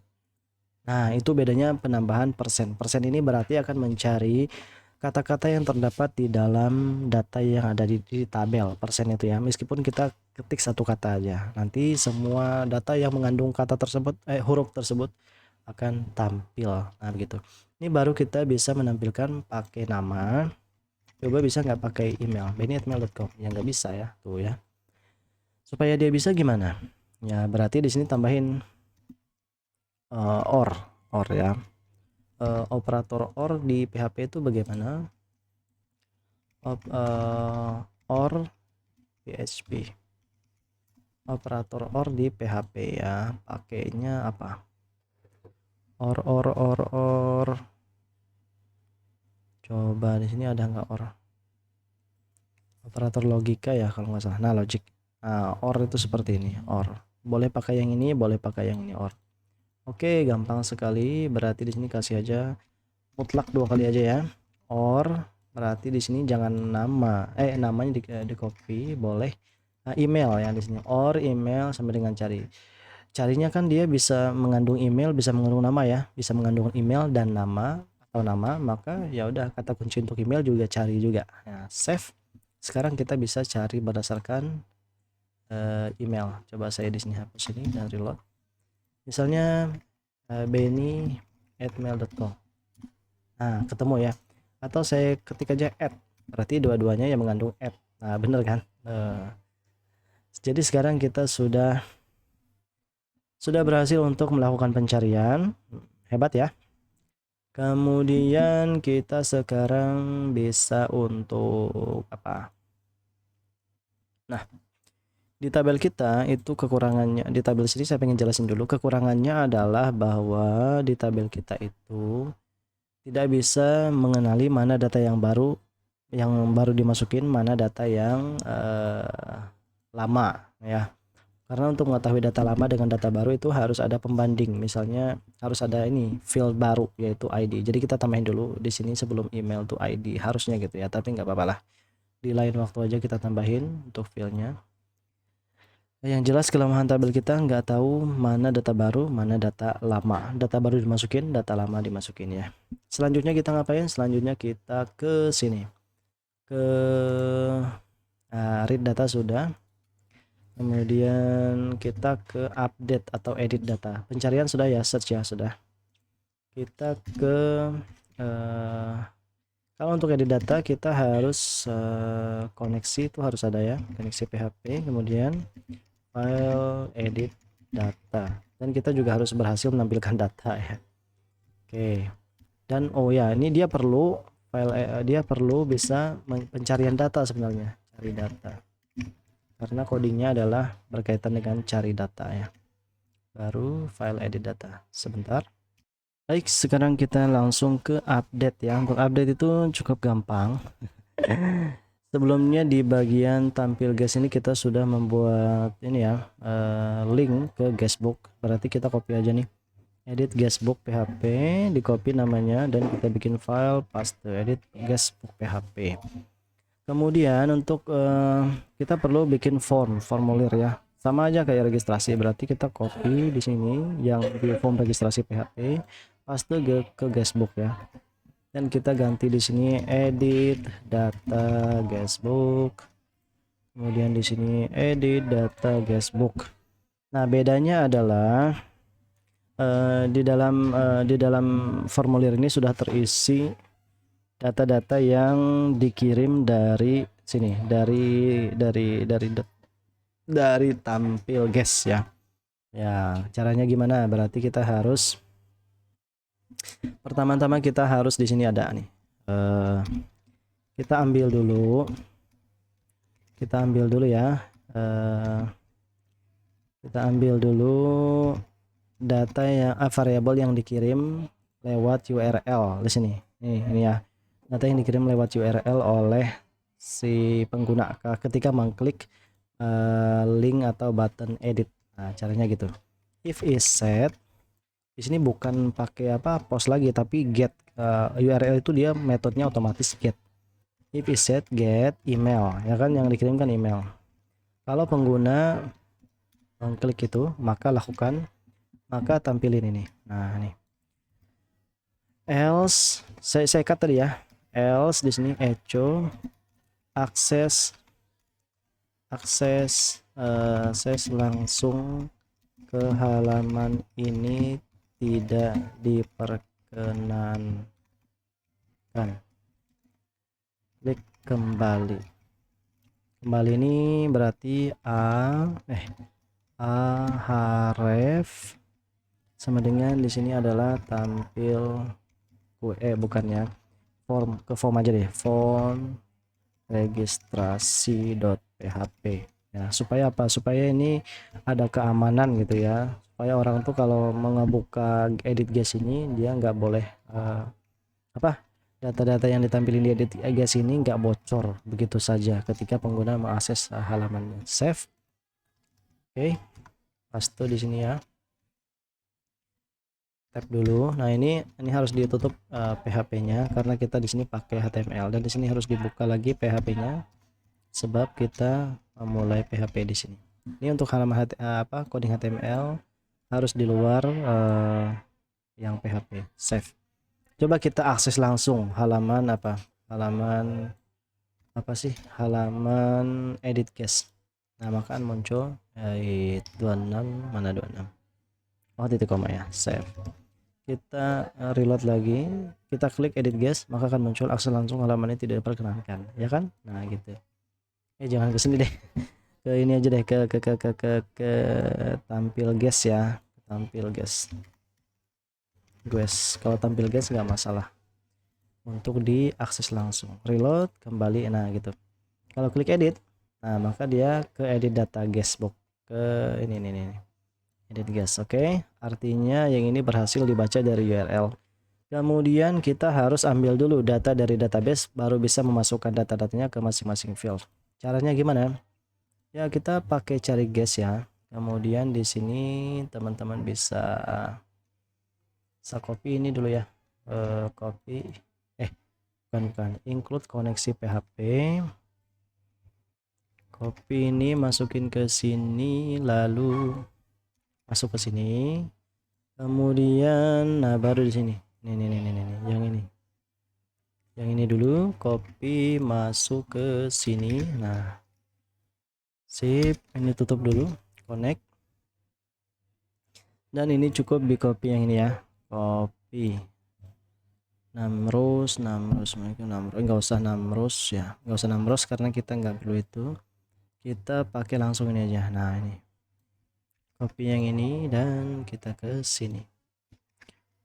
Nah, itu bedanya penambahan persen. Persen ini berarti akan mencari kata-kata yang terdapat di dalam data yang ada di tabel persen itu ya. Meskipun kita ketik satu kata aja, nanti semua data yang mengandung kata tersebut, huruf tersebut akan tampil. Nah, begitu. Ini baru kita bisa menampilkan pakai nama. Coba bisa nggak pakai email? benny@mail.com. Ya nggak bisa ya, tuh ya. Supaya dia bisa gimana? Ya berarti di sini tambahin or ya. Operator or di PHP itu bagaimana? Or PHP. Operator or di PHP ya. Pakainya apa? Or. Coba di sini ada nggak or? Operator logika ya kalau nggak salah. Nah, logic. Nah, or itu seperti ini. Or. Boleh pakai yang ini, boleh pakai yang ini or. Oke, gampang sekali. Berarti di sini kasih aja mutlak 2 kali aja ya. Or berarti di sini jangan nama. Namanya di copy, boleh. Nah, email ya di sini. Or email sama dengan cari. Carinya kan dia bisa mengandung email, bisa mengandung nama ya. Bisa mengandung email dan nama atau nama, maka ya udah kata kunci untuk email juga cari juga. Nah, save. Sekarang kita bisa cari berdasarkan email. Coba saya di sini hapus ini dan reload. Misalnya benny@mail.com. Nah, ketemu ya. Atau saya ketik aja add. Berarti dua-duanya yang mengandung add. Nah, bener kan? Jadi sekarang kita sudah berhasil untuk melakukan pencarian. Hebat ya. Kemudian kita sekarang bisa untuk apa? Nah, di tabel kita itu kekurangannya, di tabel sini saya pengen jelasin dulu. Kekurangannya adalah bahwa di tabel kita itu tidak bisa mengenali mana data yang baru dimasukin, mana data yang lama ya. Karena untuk mengetahui data lama dengan data baru itu harus ada pembanding. Misalnya harus ada ini field baru yaitu ID. Jadi kita tambahin dulu di sini sebelum email tuh ID, harusnya gitu ya, tapi nggak apa-apa lah. Di lain waktu aja kita tambahin untuk fieldnya. Yang jelas kelemahan tabel kita nggak tahu mana data baru, mana data lama. Data baru dimasukin, data lama dimasukin ya. Selanjutnya kita ngapain? Selanjutnya kita ke sini. Ke read data sudah. Kemudian kita ke update atau edit data. Pencarian sudah ya, search ya sudah. Kita ke kalau untuk edit data kita harus koneksi itu harus ada ya, koneksi PHP, kemudian file edit data, dan kita juga harus berhasil menampilkan data ya. Oke. Dan oh ya, ini dia perlu file dia perlu bisa pencarian data sebenarnya, cari data. Karena codingnya adalah berkaitan dengan cari data ya. Baru file edit data. Sebentar. Baik, sekarang kita langsung ke update ya. Untuk update itu cukup gampang. Sebelumnya di bagian tampil guest ini kita sudah membuat ini ya, link ke guestbook. Berarti kita copy aja nih. Edit guestbook PHP, di copy namanya dan kita bikin file paste edit guestbook PHP. Kemudian untuk kita perlu bikin formulir ya. Sama aja kayak registrasi, berarti kita copy di sini yang di form registrasi PHP, paste ke guestbook ya. Dan kita ganti di sini edit data guestbook. Kemudian di sini edit data guestbook. Nah, bedanya adalah di dalam formulir ini sudah terisi data-data yang dikirim dari sini, dari tampil guest ya. Ya, caranya gimana? Berarti kita harus pertama-tama kita harus di sini ada nih. Kita ambil dulu ya. Kita ambil dulu data yang variabel yang dikirim lewat URL di sini. Ini ya. Data yang dikirim lewat URL oleh si pengguna ketika mengklik link atau button edit. Nah, caranya gitu. If is set, di sini bukan pakai post lagi, tapi get. URL itu dia metodenya otomatis get. If is set get email, ya kan, yang dikirimkan email. Kalau pengguna mengklik itu, maka tampilin ini. Nah, ini. Else, saya cut tadi ya. Else di sini echo akses langsung ke halaman ini tidak diperkenankan. Klik kembali. Kembali ini berarti href sama dengan di sini adalah tampil bukannya form, ke form aja deh, form registrasi.php ya. Supaya apa? Supaya ini ada keamanan gitu ya, supaya orang tuh kalau mengebuka edit guest ini dia nggak boleh data-data yang ditampilin di edit guest ini nggak bocor begitu saja ketika pengguna mengakses halamannya. Save. Oke, paste di sini ya. Tab dulu. Nah, ini harus ditutup PHP-nya karena kita di sini pakai HTML, dan di sini harus dibuka lagi PHP-nya sebab kita memulai PHP di sini. Ini untuk halaman coding HTML harus di luar yang PHP. Save. Coba kita akses langsung halaman halaman edit guest. Nah, maka muncul 26 mana 26. Oh, titik koma ya. Save. Kita reload lagi, kita klik edit guest, maka akan muncul akses langsung halaman ini tidak diperkenankan, ya kan? Nah, gitu. Jangan ke sini deh. Ke ini aja deh, ke tampil guest ya. Tampil guest. Kalau tampil guest nggak masalah untuk diakses langsung. Reload kembali, nah gitu. Kalau klik edit, nah maka dia ke edit data guest box, ke ini edit guest. Oke, artinya yang ini berhasil dibaca dari URL. Kemudian kita harus ambil dulu data dari database, baru bisa memasukkan data-datanya ke masing-masing field. Caranya gimana? Ya, kita pakai cari guest ya. Kemudian di sini teman-teman bisa copy ini dulu ya. Copy bukan include koneksi PHP. Copy ini masukin ke sini, lalu masuk ke sini, kemudian nah baru di sini ini yang ini dulu copy masuk ke sini. Nah, sip, ini tutup dulu, connect, dan ini cukup di copy yang ini ya, copy Namrus enggak usah Namrus ya, nggak usah Namrus karena kita nggak perlu itu, kita pakai langsung ini aja. Nah, ini copy yang ini dan kita ke sini,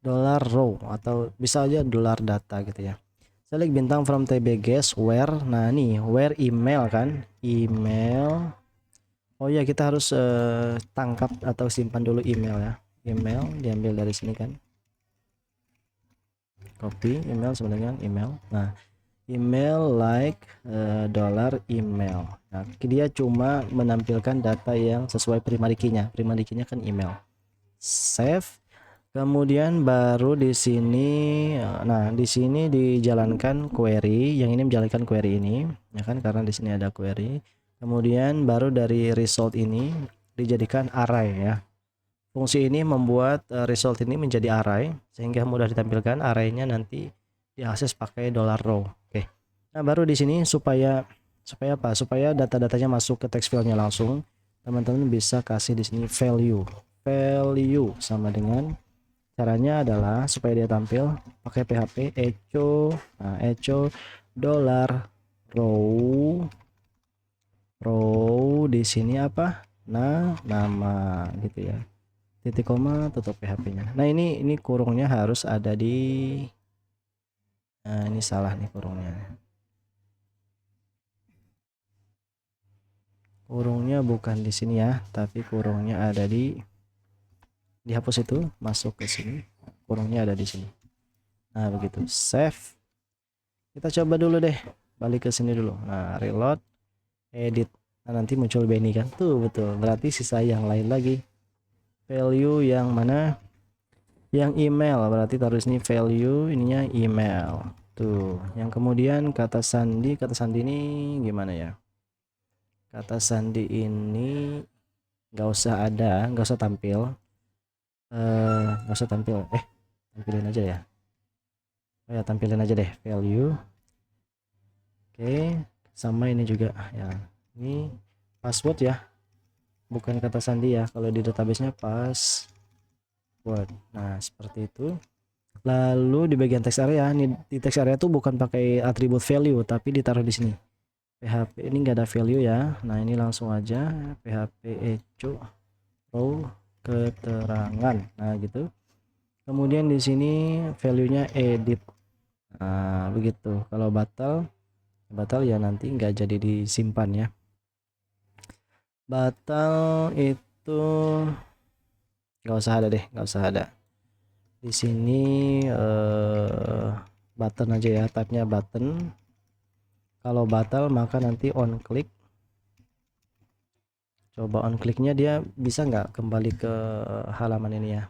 $row atau bisa aja $data gitu ya. Select bintang from tb guest where. Nah, nih where email kan, email. Oh ya, kita harus tangkap atau simpan dulu email ya. Email diambil dari sini kan, copy email sama dengan email. Nah, email like $email. Nah, dia cuma menampilkan data yang sesuai primary key-nya. Primary key-nya kan email. Save. Kemudian baru di sini, nah di sini dijalankan query. Yang ini menjalankan query ini, ya kan, karena di sini ada query. Kemudian baru dari result ini dijadikan array ya. Fungsi ini membuat result ini menjadi array sehingga mudah ditampilkan. Arraynya nanti diakses pakai $row. Oke. Nah, baru di sini supaya apa? Supaya data-datanya masuk ke text file-nya langsung, teman-teman bisa kasih di sini value. value sama dengan, caranya adalah supaya dia tampil pakai PHP echo. Nah, echo dollar row di sini apa? Nah, nama gitu ya. Titik koma tutup PHP-nya. Nah, ini kurungnya harus ada di, nah ini salah nih kurungnya. Kurungnya bukan di sini ya, tapi kurungnya ada dihapus itu, masuk ke sini. Kurungnya ada di sini. Nah, begitu. Save. Kita coba dulu deh. Balik ke sini dulu. Nah, reload, edit. Nah, nanti muncul Benny kan? Tuh, betul. Berarti sisa yang lain lagi. Value yang mana? Yang email. Berarti taruh sini value, ininya email. Tuh. Yang kemudian kata sandi ini gimana ya? Kata sandi ini nggak usah ada, nggak usah tampil. Nggak usah tampil. Tampilin aja ya. Oh ya, tampilin aja deh value. Oke, sama ini juga ya. Ini password ya, bukan kata sandi ya. Kalau di databasenya password. Nah, seperti itu. Lalu di bagian text area, nih di text area tuh bukan pakai atribut value, tapi ditaruh di sini. PHP ini nggak ada value ya. Nah, ini langsung aja PHP echo row keterangan. Nah, gitu. Kemudian di sini value-nya edit. Nah, begitu. Kalau batal ya nanti nggak jadi disimpan ya. Batal itu nggak usah ada deh, nggak usah ada. Di sini button aja ya, type-nya button. Kalau batal maka nanti on click. Coba on clicknya dia bisa nggak kembali ke halaman ini ya.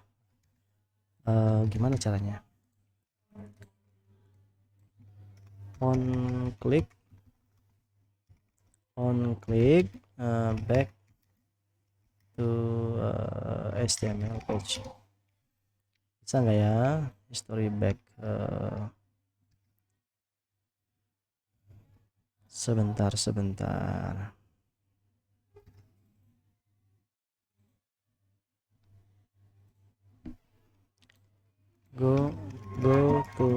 Gimana caranya? On click back to HTML page. Bisa nggak ya? History back. Sebentar. Go to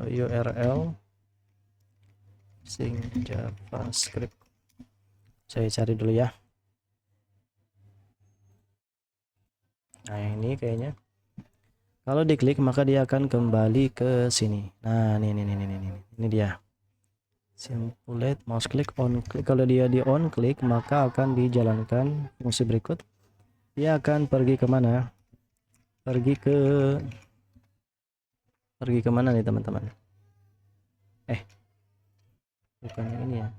URL sing JavaScript. Saya cari dulu ya. Nah, ini kayaknya kalau diklik maka dia akan kembali ke sini. Nah, ini dia. Simulate mouse click on click. Kalau dia di on click maka akan dijalankan fungsi berikut. Dia akan pergi kemana? Pergi kemana nih teman-teman? Bukan yang ini ya.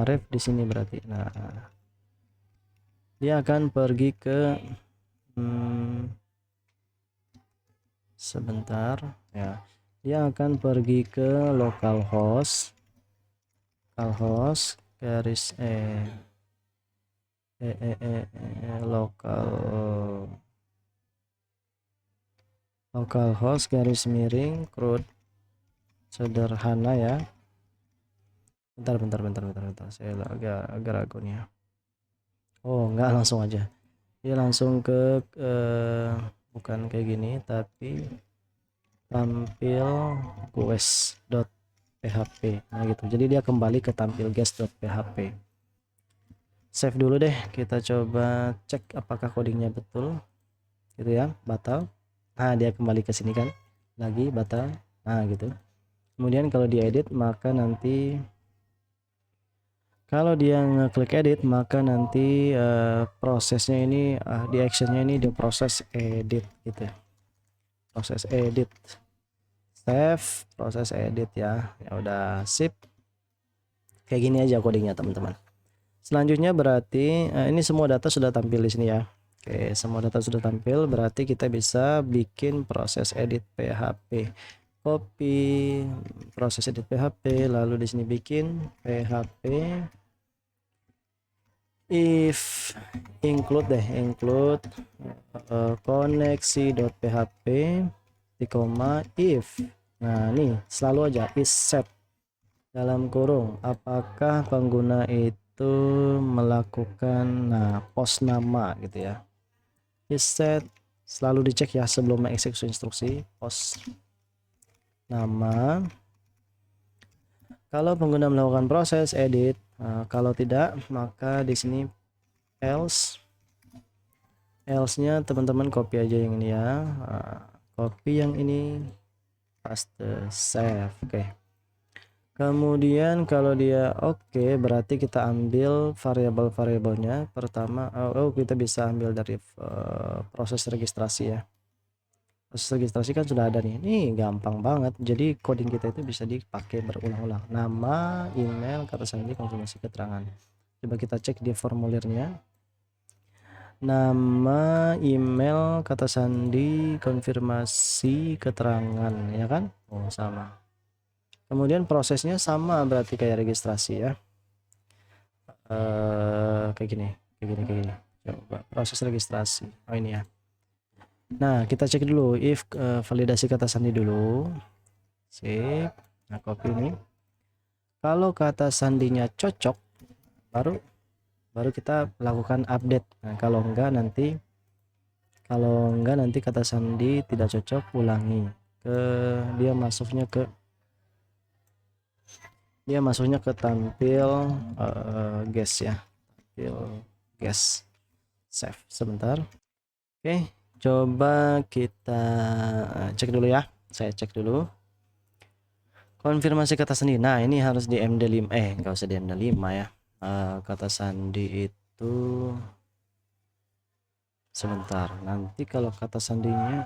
Ref di sini berarti. Nah, dia akan pergi ke sebentar ya. Dia akan pergi ke localhost garis localhost garis miring CRUD sederhana ya. Bentar. Saya agak ragu nih ya. Oh, enggak, langsung aja. Dia langsung ke bukan kayak gini, tapi tampil guest.php. Nah, gitu. Jadi dia kembali ke tampil guest.php. Save dulu deh, kita coba cek apakah codingnya betul. Gitu ya, batal. Nah, dia kembali ke sini kan. Lagi batal. Nah, gitu. Kemudian kalau diedit maka nanti kalau dia ngeklik edit maka nanti prosesnya ini di actionnya ini di proses edit gitu. Proses edit. Save, proses edit ya. Ya udah, sip. Kayak gini aja codingnya teman-teman. Selanjutnya berarti ini semua data sudah tampil di sini ya. Oke, semua data sudah tampil, berarti kita bisa bikin proses edit PHP. Copy proses edit PHP, lalu di sini bikin PHP if include koneksi.php di koma if. Nah, ini selalu aja is set dalam kurung apakah pengguna itu itu melakukan post nama gitu ya. Set selalu dicek ya sebelum mengeksekusi instruksi post nama. Kalau pengguna melakukan proses edit, kalau tidak maka di sini else-nya teman-teman copy aja yang ini ya. Copy yang ini, paste, save. Oke. Kemudian kalau dia oke, berarti kita ambil variabel-variabelnya. Pertama, kita bisa ambil dari proses registrasi ya. Proses registrasi kan sudah ada nih. Ini gampang banget. Jadi coding kita itu bisa dipakai berulang-ulang. Nama, email, kata sandi, konfirmasi keterangan. Coba kita cek di formulirnya. Nama, email, kata sandi, konfirmasi keterangan, ya kan? Oh, sama. Kemudian prosesnya sama berarti kayak registrasi ya. Kayak gini. Coba proses registrasi. Oh, ini ya. Nah, kita cek dulu if validasi kata sandi dulu. Sip. Nah, copy ini. Kalau kata sandinya cocok, baru kita lakukan update. Nah, kalau enggak nanti kata sandi tidak cocok, ulangi. Dia masuknya ke tampil guess ya. Tampil guess. Save sebentar. Oke, coba kita cek dulu ya. Saya cek dulu. Konfirmasi kata sandi. Nah, ini harus di MD5. Nggak usah di MD5 ya. Kata sandi itu sebentar. Nanti kalau kata sandinya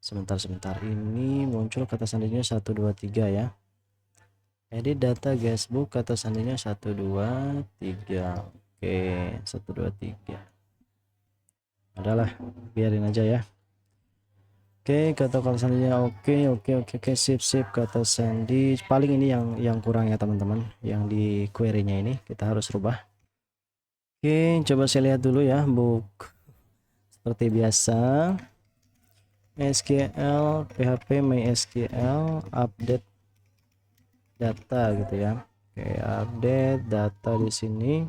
sebentar. Ini muncul kata sandinya 1 2 3 ya. Edit data guestbook, kata sandinya 1 2 3. Oke, 1 2 3. Adalah, biarin aja ya. Oke, kata sandinya oke, sip, kata sandi. Paling ini yang kurang ya teman-teman, yang di query-nya ini kita harus rubah. Oke, coba saya lihat dulu ya, book. Seperti biasa, SQL, PHP MySQL, update data gitu ya. Oke, update data di sini.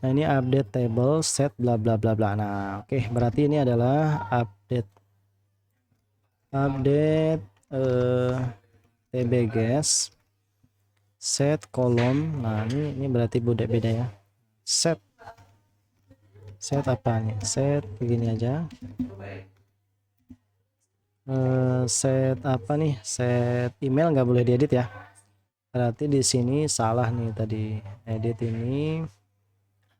Nah, ini update table set bla bla bla bla. Nah, oke, berarti ini adalah update tb guess set kolom. Nah, ini berarti beda ya. Set apa nih? Set begini aja. Set apa nih? Set email nggak boleh diedit ya. Berarti di sini salah nih tadi. Edit ini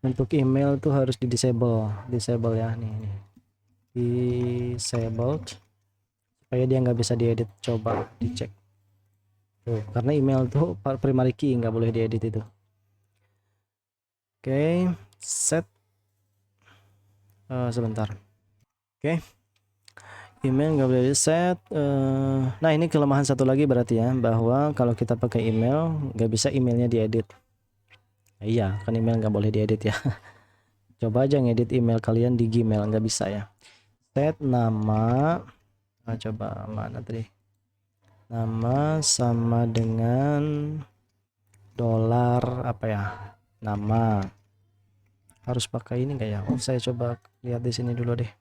untuk email tuh harus di disable ya nih. Disabled supaya dia nggak bisa diedit. Coba dicek tuh, karena email tuh primary key nggak boleh diedit itu. Oke, set sebentar. Oke, email nggak boleh di set. Nah, ini kelemahan satu lagi berarti ya, bahwa kalau kita pakai email nggak bisa emailnya diedit. Iya, kan email nggak boleh diedit ya. Coba aja ngedit email kalian di Gmail, nggak bisa ya. Set nama. Nah, coba mana tadi? Nama sama dengan $, apa ya? Nama. Harus pakai ini nggak ya? Oh, saya coba lihat di sini dulu deh.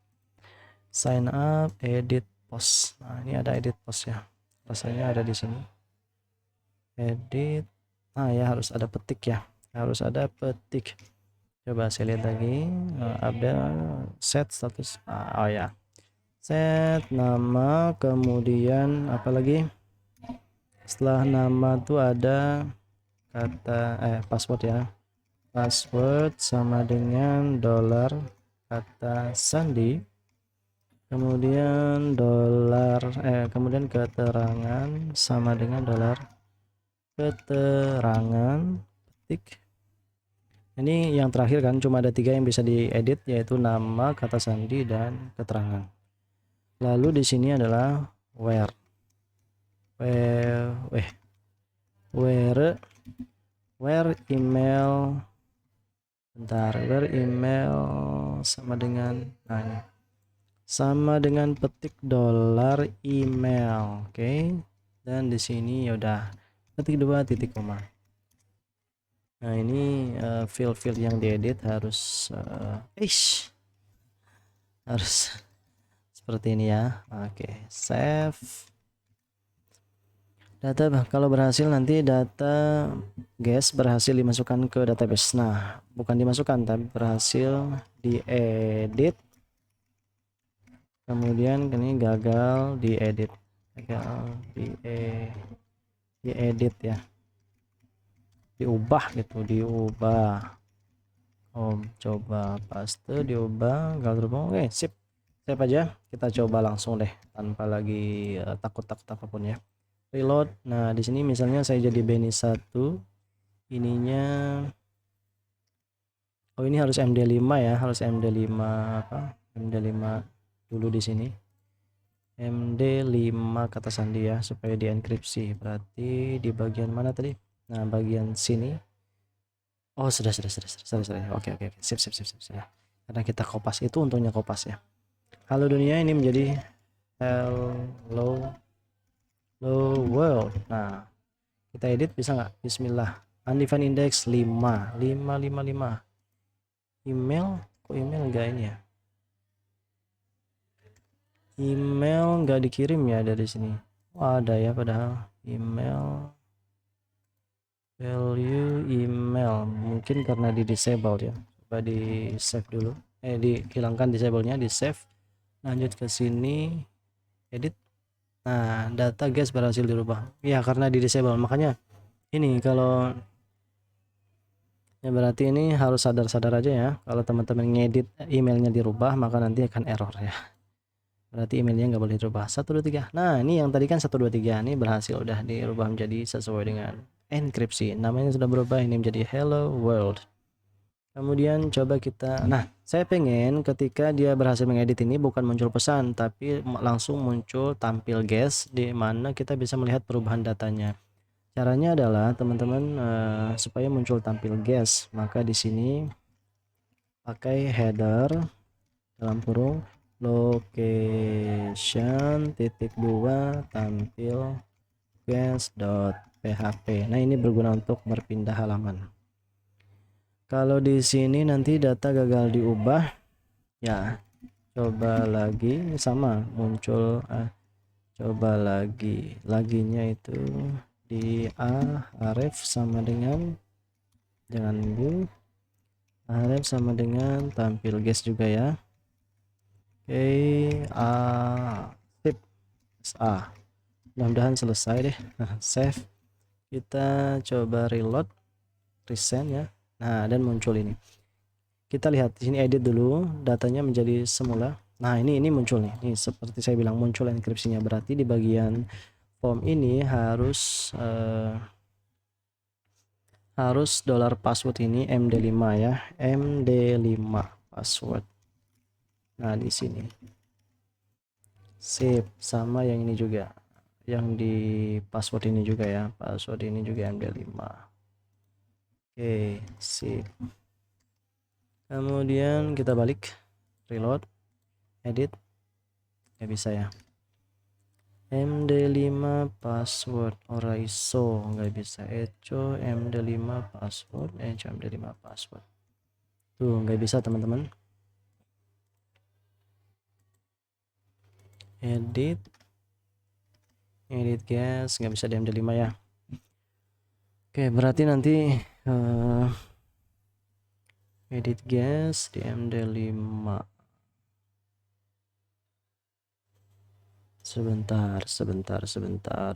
Sign up, edit post. Nah, ini ada edit post ya. Rasanya ada di sini. Edit. Nah, ya harus ada petik ya. Harus ada petik. Coba saya lihat lagi. Update set status. Oh ya. Set nama, kemudian apa lagi? Setelah nama tuh ada kata password ya. Password sama dengan $, kata sandi. Kemudian kemudian keterangan sama dengan $, keterangan, petik. Ini yang terakhir kan, cuma ada 3 yang bisa diedit, yaitu nama, kata sandi, dan keterangan. Lalu di sini adalah where email. Bentar, where email sama dengan sama dengan petik $email. Oke. Dan di sini ya udah petik 2 titik koma. Nah ini field-field yang diedit harus harus seperti ini ya. Oke, save data. Kalau berhasil nanti data guys berhasil dimasukkan ke database. Nah, bukan dimasukkan tapi berhasil diedit. Kemudian ini gagal diedit. Gagal diedit ya. Diubah gitu, diubah. Coba paste, diubah, gagal terhubung. Oke, sip. Save aja. Kita coba langsung deh tanpa lagi takut-takut apapun ya. Reload. Nah, di sini misalnya saya jadi Benny 1. Ininya ini harus MD5 ya, harus MD5 apa? MD5 dulu di sini. MD5 kata sandi ya supaya dienkripsi. Berarti di bagian mana tadi? Nah, bagian sini. Oh, sudah. Oke. Sip. Karena kita kopas, itu untungnya kopas ya. Halo dunia, ini menjadi hello world. Nah, kita edit bisa nggak? Bismillah. Undefined index 5. Email, kok email enggak ini ya? Email nggak dikirim ya dari sini. Oh, ada ya padahal email value email, mungkin karena di disable ya. Coba di save dulu, dihilangkan disable-nya, di save, lanjut ke sini, edit. Nah, data guys berhasil dirubah ya karena di disable. Makanya ini kalau ya berarti ini harus sadar-sadar aja ya, kalau teman-teman ngedit emailnya dirubah maka nanti akan error ya. Berarti emailnya nggak boleh dirubah. 123. Nah, ini yang tadi kan 123 ini berhasil udah dirubah menjadi sesuai dengan enkripsi. Namanya sudah berubah, ini menjadi hello world. Kemudian coba kita, nah saya pengen ketika dia berhasil mengedit ini bukan muncul pesan tapi langsung muncul tampil guys, di mana kita bisa melihat perubahan datanya. Caranya adalah teman-teman supaya muncul tampil guys, maka di sini pakai header dalam kurung location titik 2 tampil guest.php. Nah, ini berguna untuk berpindah halaman. Kalau di sini nanti data gagal diubah ya, coba lagi sama muncul, coba laginya itu di aref sama dengan, jangan bu, aref sama dengan tampil guest juga ya. Oke, tip mudah-mudahan selesai deh. Save, kita coba reload, resend ya. Nah, dan muncul ini, kita lihat di sini, edit dulu datanya menjadi semula. Nah, ini muncul nih, ini seperti saya bilang muncul enkripsinya. Berarti di bagian form ini harus dollar password ini MD5 ya, MD5 password. Nah, di sini sip, sama yang ini juga, yang di password ini juga ya, password ini juga MD5. Oke, sip. Kemudian kita balik, reload, edit, nggak bisa ya, MD5 password ora iso, nggak bisa. Echo MD5 password, echo MD5 password tuh nggak bisa teman-teman. Edit guys, nggak bisa di MD5 ya. Oke, berarti nanti edit guys di MD5. Sebentar,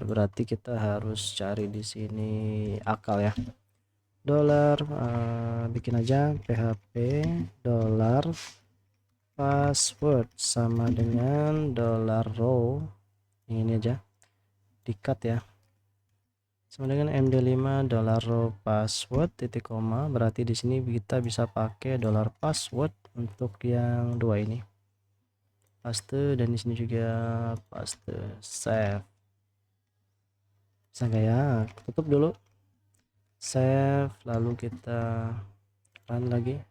berarti kita harus cari di sini akal ya. Dolar, bikin aja php dolar password sama dengan dollar row, ini aja di cut ya, sama dengan MD5 dollar row password titik koma. Berarti di sini kita bisa pakai dollar password untuk yang dua ini, paste, dan di sini juga paste. Save, bisa nggak ya? Tutup dulu, save, lalu kita run lagi.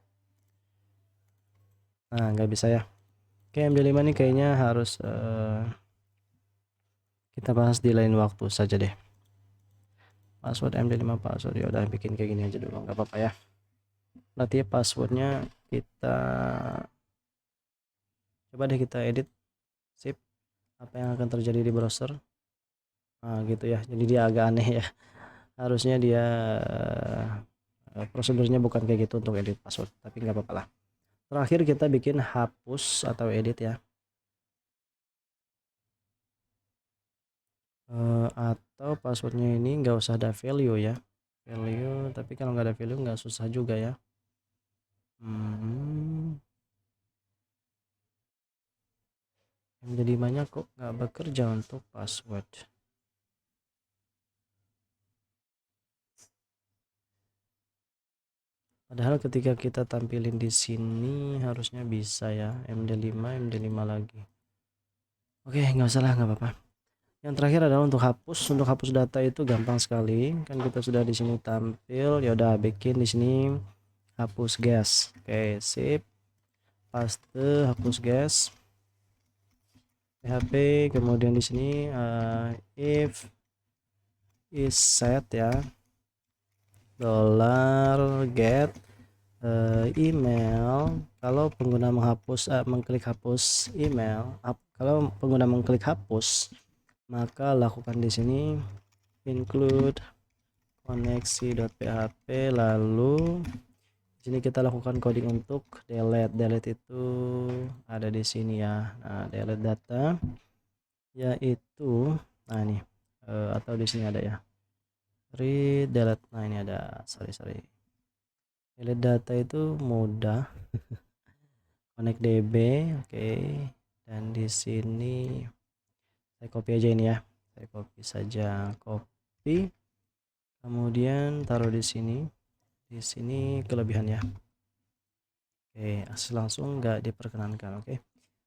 Nah, nggak bisa ya. Oke, MD5 ini kayaknya harus kita bahas di lain waktu saja deh. password MD5 password. Ya udah bikin kayak gini aja dulu, nggak apa-apa ya. Nanti passwordnya kita coba deh kita edit, sip. Apa yang akan terjadi di browser? Nah gitu ya, jadi dia agak aneh ya. Harusnya dia prosedurnya bukan kayak gitu untuk edit password, tapi nggak apa-apa lah. Terakhir kita bikin hapus atau edit ya. Atau passwordnya ini nggak usah ada value ya, value, tapi kalau nggak ada value nggak susah juga ya. Jadi banyak kok nggak bekerja untuk password. Padahal ketika kita tampilin di sini harusnya bisa ya, MD5 lagi. Oke, nggak usah lah, nggak apa-apa. Yang terakhir adalah untuk hapus. Untuk hapus data itu gampang sekali. Kan kita sudah di sini tampil. Ya udah bikin di sini hapus gas. Oke, sip. Paste hapus gas. PHP, kemudian di sini if is set ya. $get email. Kalau pengguna mengklik hapus email, kalau pengguna mengklik hapus, maka lakukan di sini include koneksi.php, lalu di sini kita lakukan coding untuk delete itu ada di sini ya. Nah, delete data yaitu nah ini atau di sini ada ya, read delete. Nah ini ada, sorry delete data itu mudah. Connect DB, oke. Dan di sini saya copy aja ini ya. Saya copy saja, copy. Kemudian taruh di sini. Di sini kelebihannya. Oke, langsung nggak diperkenankan. Oke.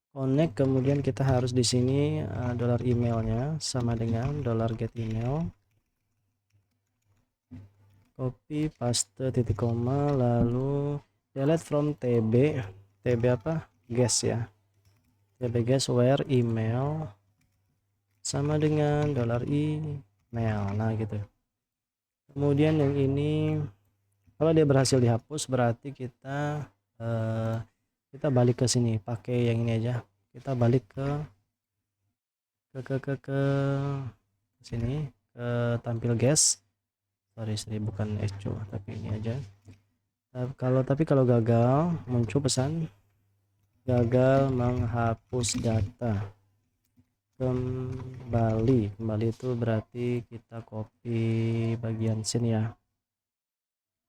Connect, kemudian kita harus di sini dollar emailnya sama dengan $get email. Copy, paste, titik koma, lalu delete from TB apa? Guest ya. TB guest where email sama dengan $email. Nah gitu. Kemudian yang ini kalau dia berhasil dihapus berarti kita balik ke sini, pakai yang ini aja. Kita balik ke sini, ke tampil guest. Sorry bukan echo tapi ini aja. Tapi kalau gagal muncul pesan gagal menghapus data. Kembali itu berarti kita copy bagian sini ya.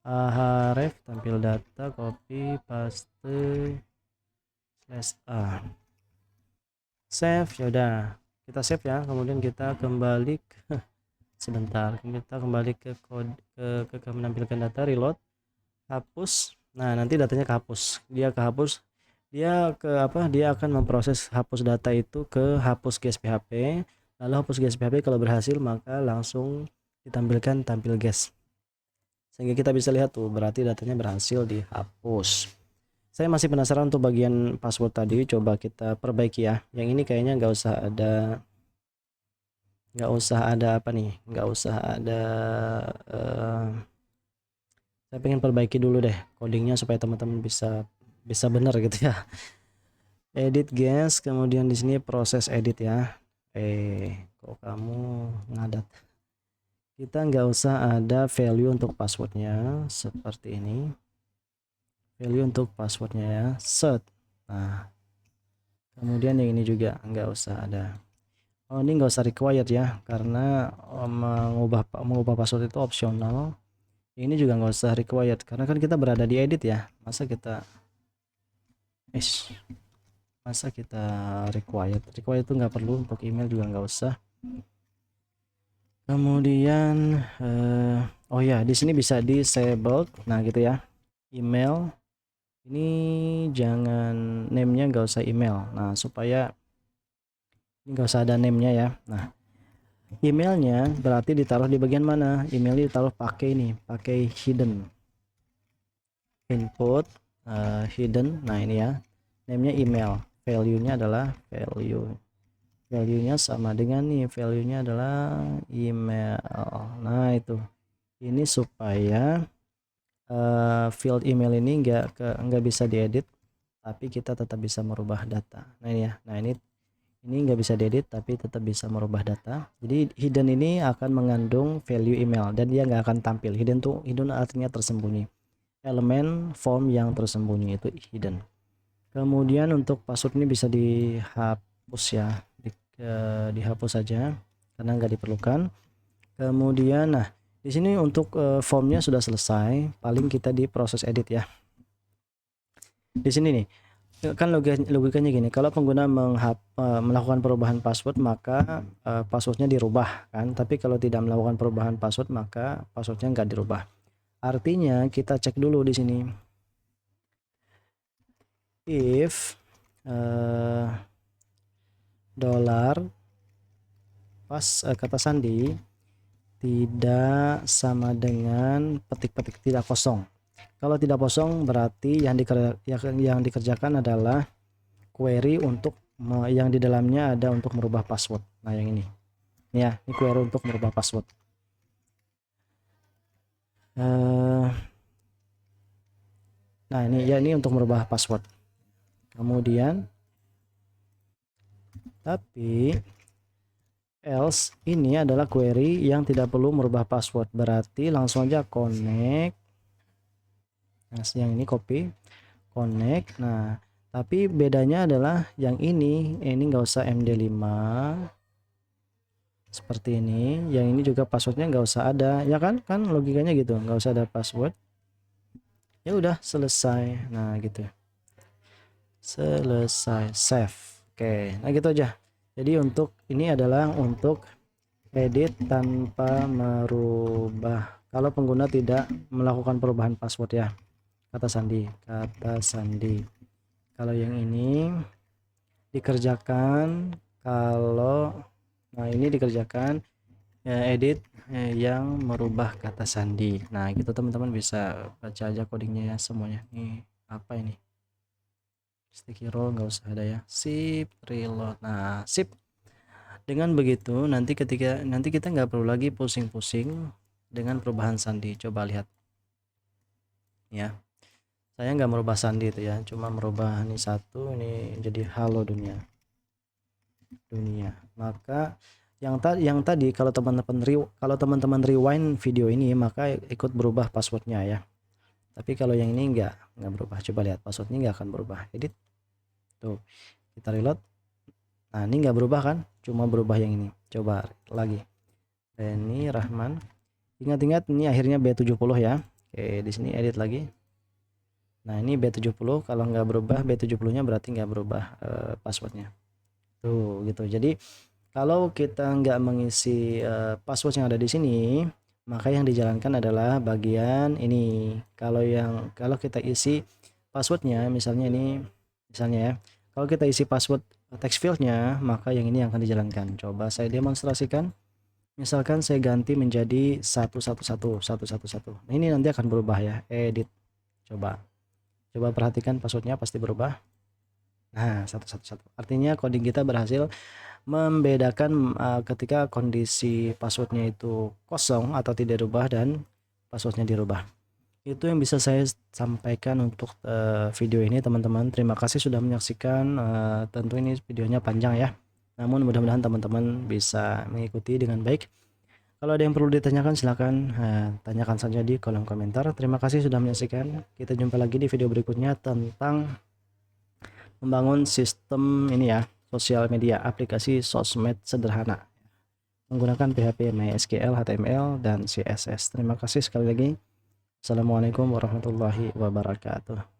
Href tampil data, copy paste /a, save. Ya udah kita save ya, kemudian kita kembali ke sebentar, kita kembali ke kode ke menampilkan data, reload, hapus. Nah nanti datanya kehapus, dia akan memproses hapus data itu ke hapus gas PHP. Lalu hapus gas PHP kalau berhasil maka langsung ditampilkan tampil gas, sehingga kita bisa lihat tuh berarti datanya berhasil dihapus. Saya masih penasaran untuk bagian password tadi, coba kita perbaiki ya. Yang ini kayaknya nggak usah ada apa nih, nggak usah ada saya pengen perbaiki dulu deh codingnya supaya teman-teman bisa benar gitu ya. Edit gas, kemudian di sini proses edit ya. Kok kamu ngadat? Kita nggak usah ada value untuk passwordnya seperti ini. Value untuk passwordnya ya, set. Nah kemudian yang ini juga nggak usah ada. Oh ini nggak usah required ya, karena mengubah password itu opsional. Ini juga nggak usah required karena kan kita berada di edit ya. Masa kita required itu nggak perlu, untuk email juga nggak usah. Kemudian oh ya di sini bisa disabled. Nah gitu ya, email ini jangan name-nya nggak usah email. Nah supaya ini nggak usah ada name-nya ya. Nah emailnya berarti ditaruh di bagian mana? Emailnya ditaruh pakai ini, pakai hidden input, hidden. Nah ini ya, name-nya email, value-nya adalah value-nya sama dengan nih, value-nya adalah email. Nah itu Ini supaya field email ini nggak bisa diedit, tapi kita tetap bisa merubah data. Nah ini ya, nah ini nggak bisa diedit tapi tetap bisa merubah data. Jadi hidden ini akan mengandung value email dan dia nggak akan tampil. Hidden artinya tersembunyi. Elemen form yang tersembunyi itu hidden. Kemudian untuk password ini bisa dihapus ya, dihapus saja karena nggak diperlukan. Kemudian nah di sini untuk formnya sudah selesai, paling kita di proses edit ya. Di sini nih kan logikanya gini, kalau pengguna melakukan perubahan password maka passwordnya dirubah kan, tapi kalau tidak melakukan perubahan password maka passwordnya nggak dirubah. Artinya kita cek dulu di sini, if dollar kata sandi tidak sama dengan petik-petik tidak kosong. Kalau tidak kosong berarti yang dikerjakan adalah query untuk yang di dalamnya ada untuk merubah password. Nah yang ini ya, ini query untuk merubah password. Nah ini ya, ini untuk merubah password. Kemudian tapi else ini adalah query yang tidak perlu merubah password, berarti langsung aja connect. Nah yang ini copy connect. Nah tapi bedanya adalah yang ini nggak usah MD5 seperti ini, yang ini juga passwordnya nggak usah ada ya kan logikanya gitu, nggak usah ada password. Ya udah selesai. Nah gitu, selesai, save. Oke, nah gitu aja. Jadi untuk ini adalah untuk edit tanpa merubah kalau pengguna tidak melakukan perubahan password ya, kata sandi. Kalau yang ini dikerjakan kalau nah ini dikerjakan edit yang merubah kata sandi. Nah gitu teman-teman, bisa baca aja codingnya ya semuanya. Ini apa ini, sticky roll nggak usah ada ya, sip reload. Nah sip, dengan begitu nanti kita nggak perlu lagi pusing-pusing dengan perubahan sandi. Coba lihat ya, saya nggak merubah sandi itu ya, cuma merubah ini satu, ini jadi halo dunia. Maka yang tadi kalau teman-teman rewind video ini maka ikut berubah passwordnya ya, tapi kalau yang ini nggak berubah. Coba lihat, passwordnya nggak akan berubah. Edit tuh, kita reload. Nah ini nggak berubah kan, cuma berubah yang ini. Coba lagi, Reni Rahman, ingat-ingat ini akhirnya B70 ya. Oke, di sini edit lagi. Nah ini B70, kalau nggak berubah B70 nya berarti nggak berubah passwordnya tuh gitu. Jadi kalau kita nggak mengisi password yang ada di sini, maka yang dijalankan adalah bagian ini. Kalau kita isi passwordnya, misalnya ini, misalnya ya, kalau kita isi password text fieldnya, maka yang ini yang akan dijalankan. Coba saya demonstrasikan. Misalkan saya ganti menjadi 111. Nah, ini nanti akan berubah ya. Edit. Coba perhatikan, passwordnya pasti berubah. Nah 111 artinya coding kita berhasil membedakan ketika kondisi passwordnya itu kosong atau tidak dirubah dan passwordnya dirubah. Itu yang bisa saya sampaikan untuk video ini teman-teman. Terima kasih sudah menyaksikan. Tentu ini videonya panjang ya, namun mudah-mudahan teman-teman bisa mengikuti dengan baik. Kalau ada yang perlu ditanyakan silahkan tanyakan saja di kolom komentar. Terima kasih sudah menyaksikan. Kita jumpa lagi di video berikutnya tentang membangun sistem ini ya, sosial media, aplikasi sosmed sederhana menggunakan PHP, MySQL, HTML, dan CSS. Terima kasih sekali lagi. Assalamualaikum warahmatullahi wabarakatuh.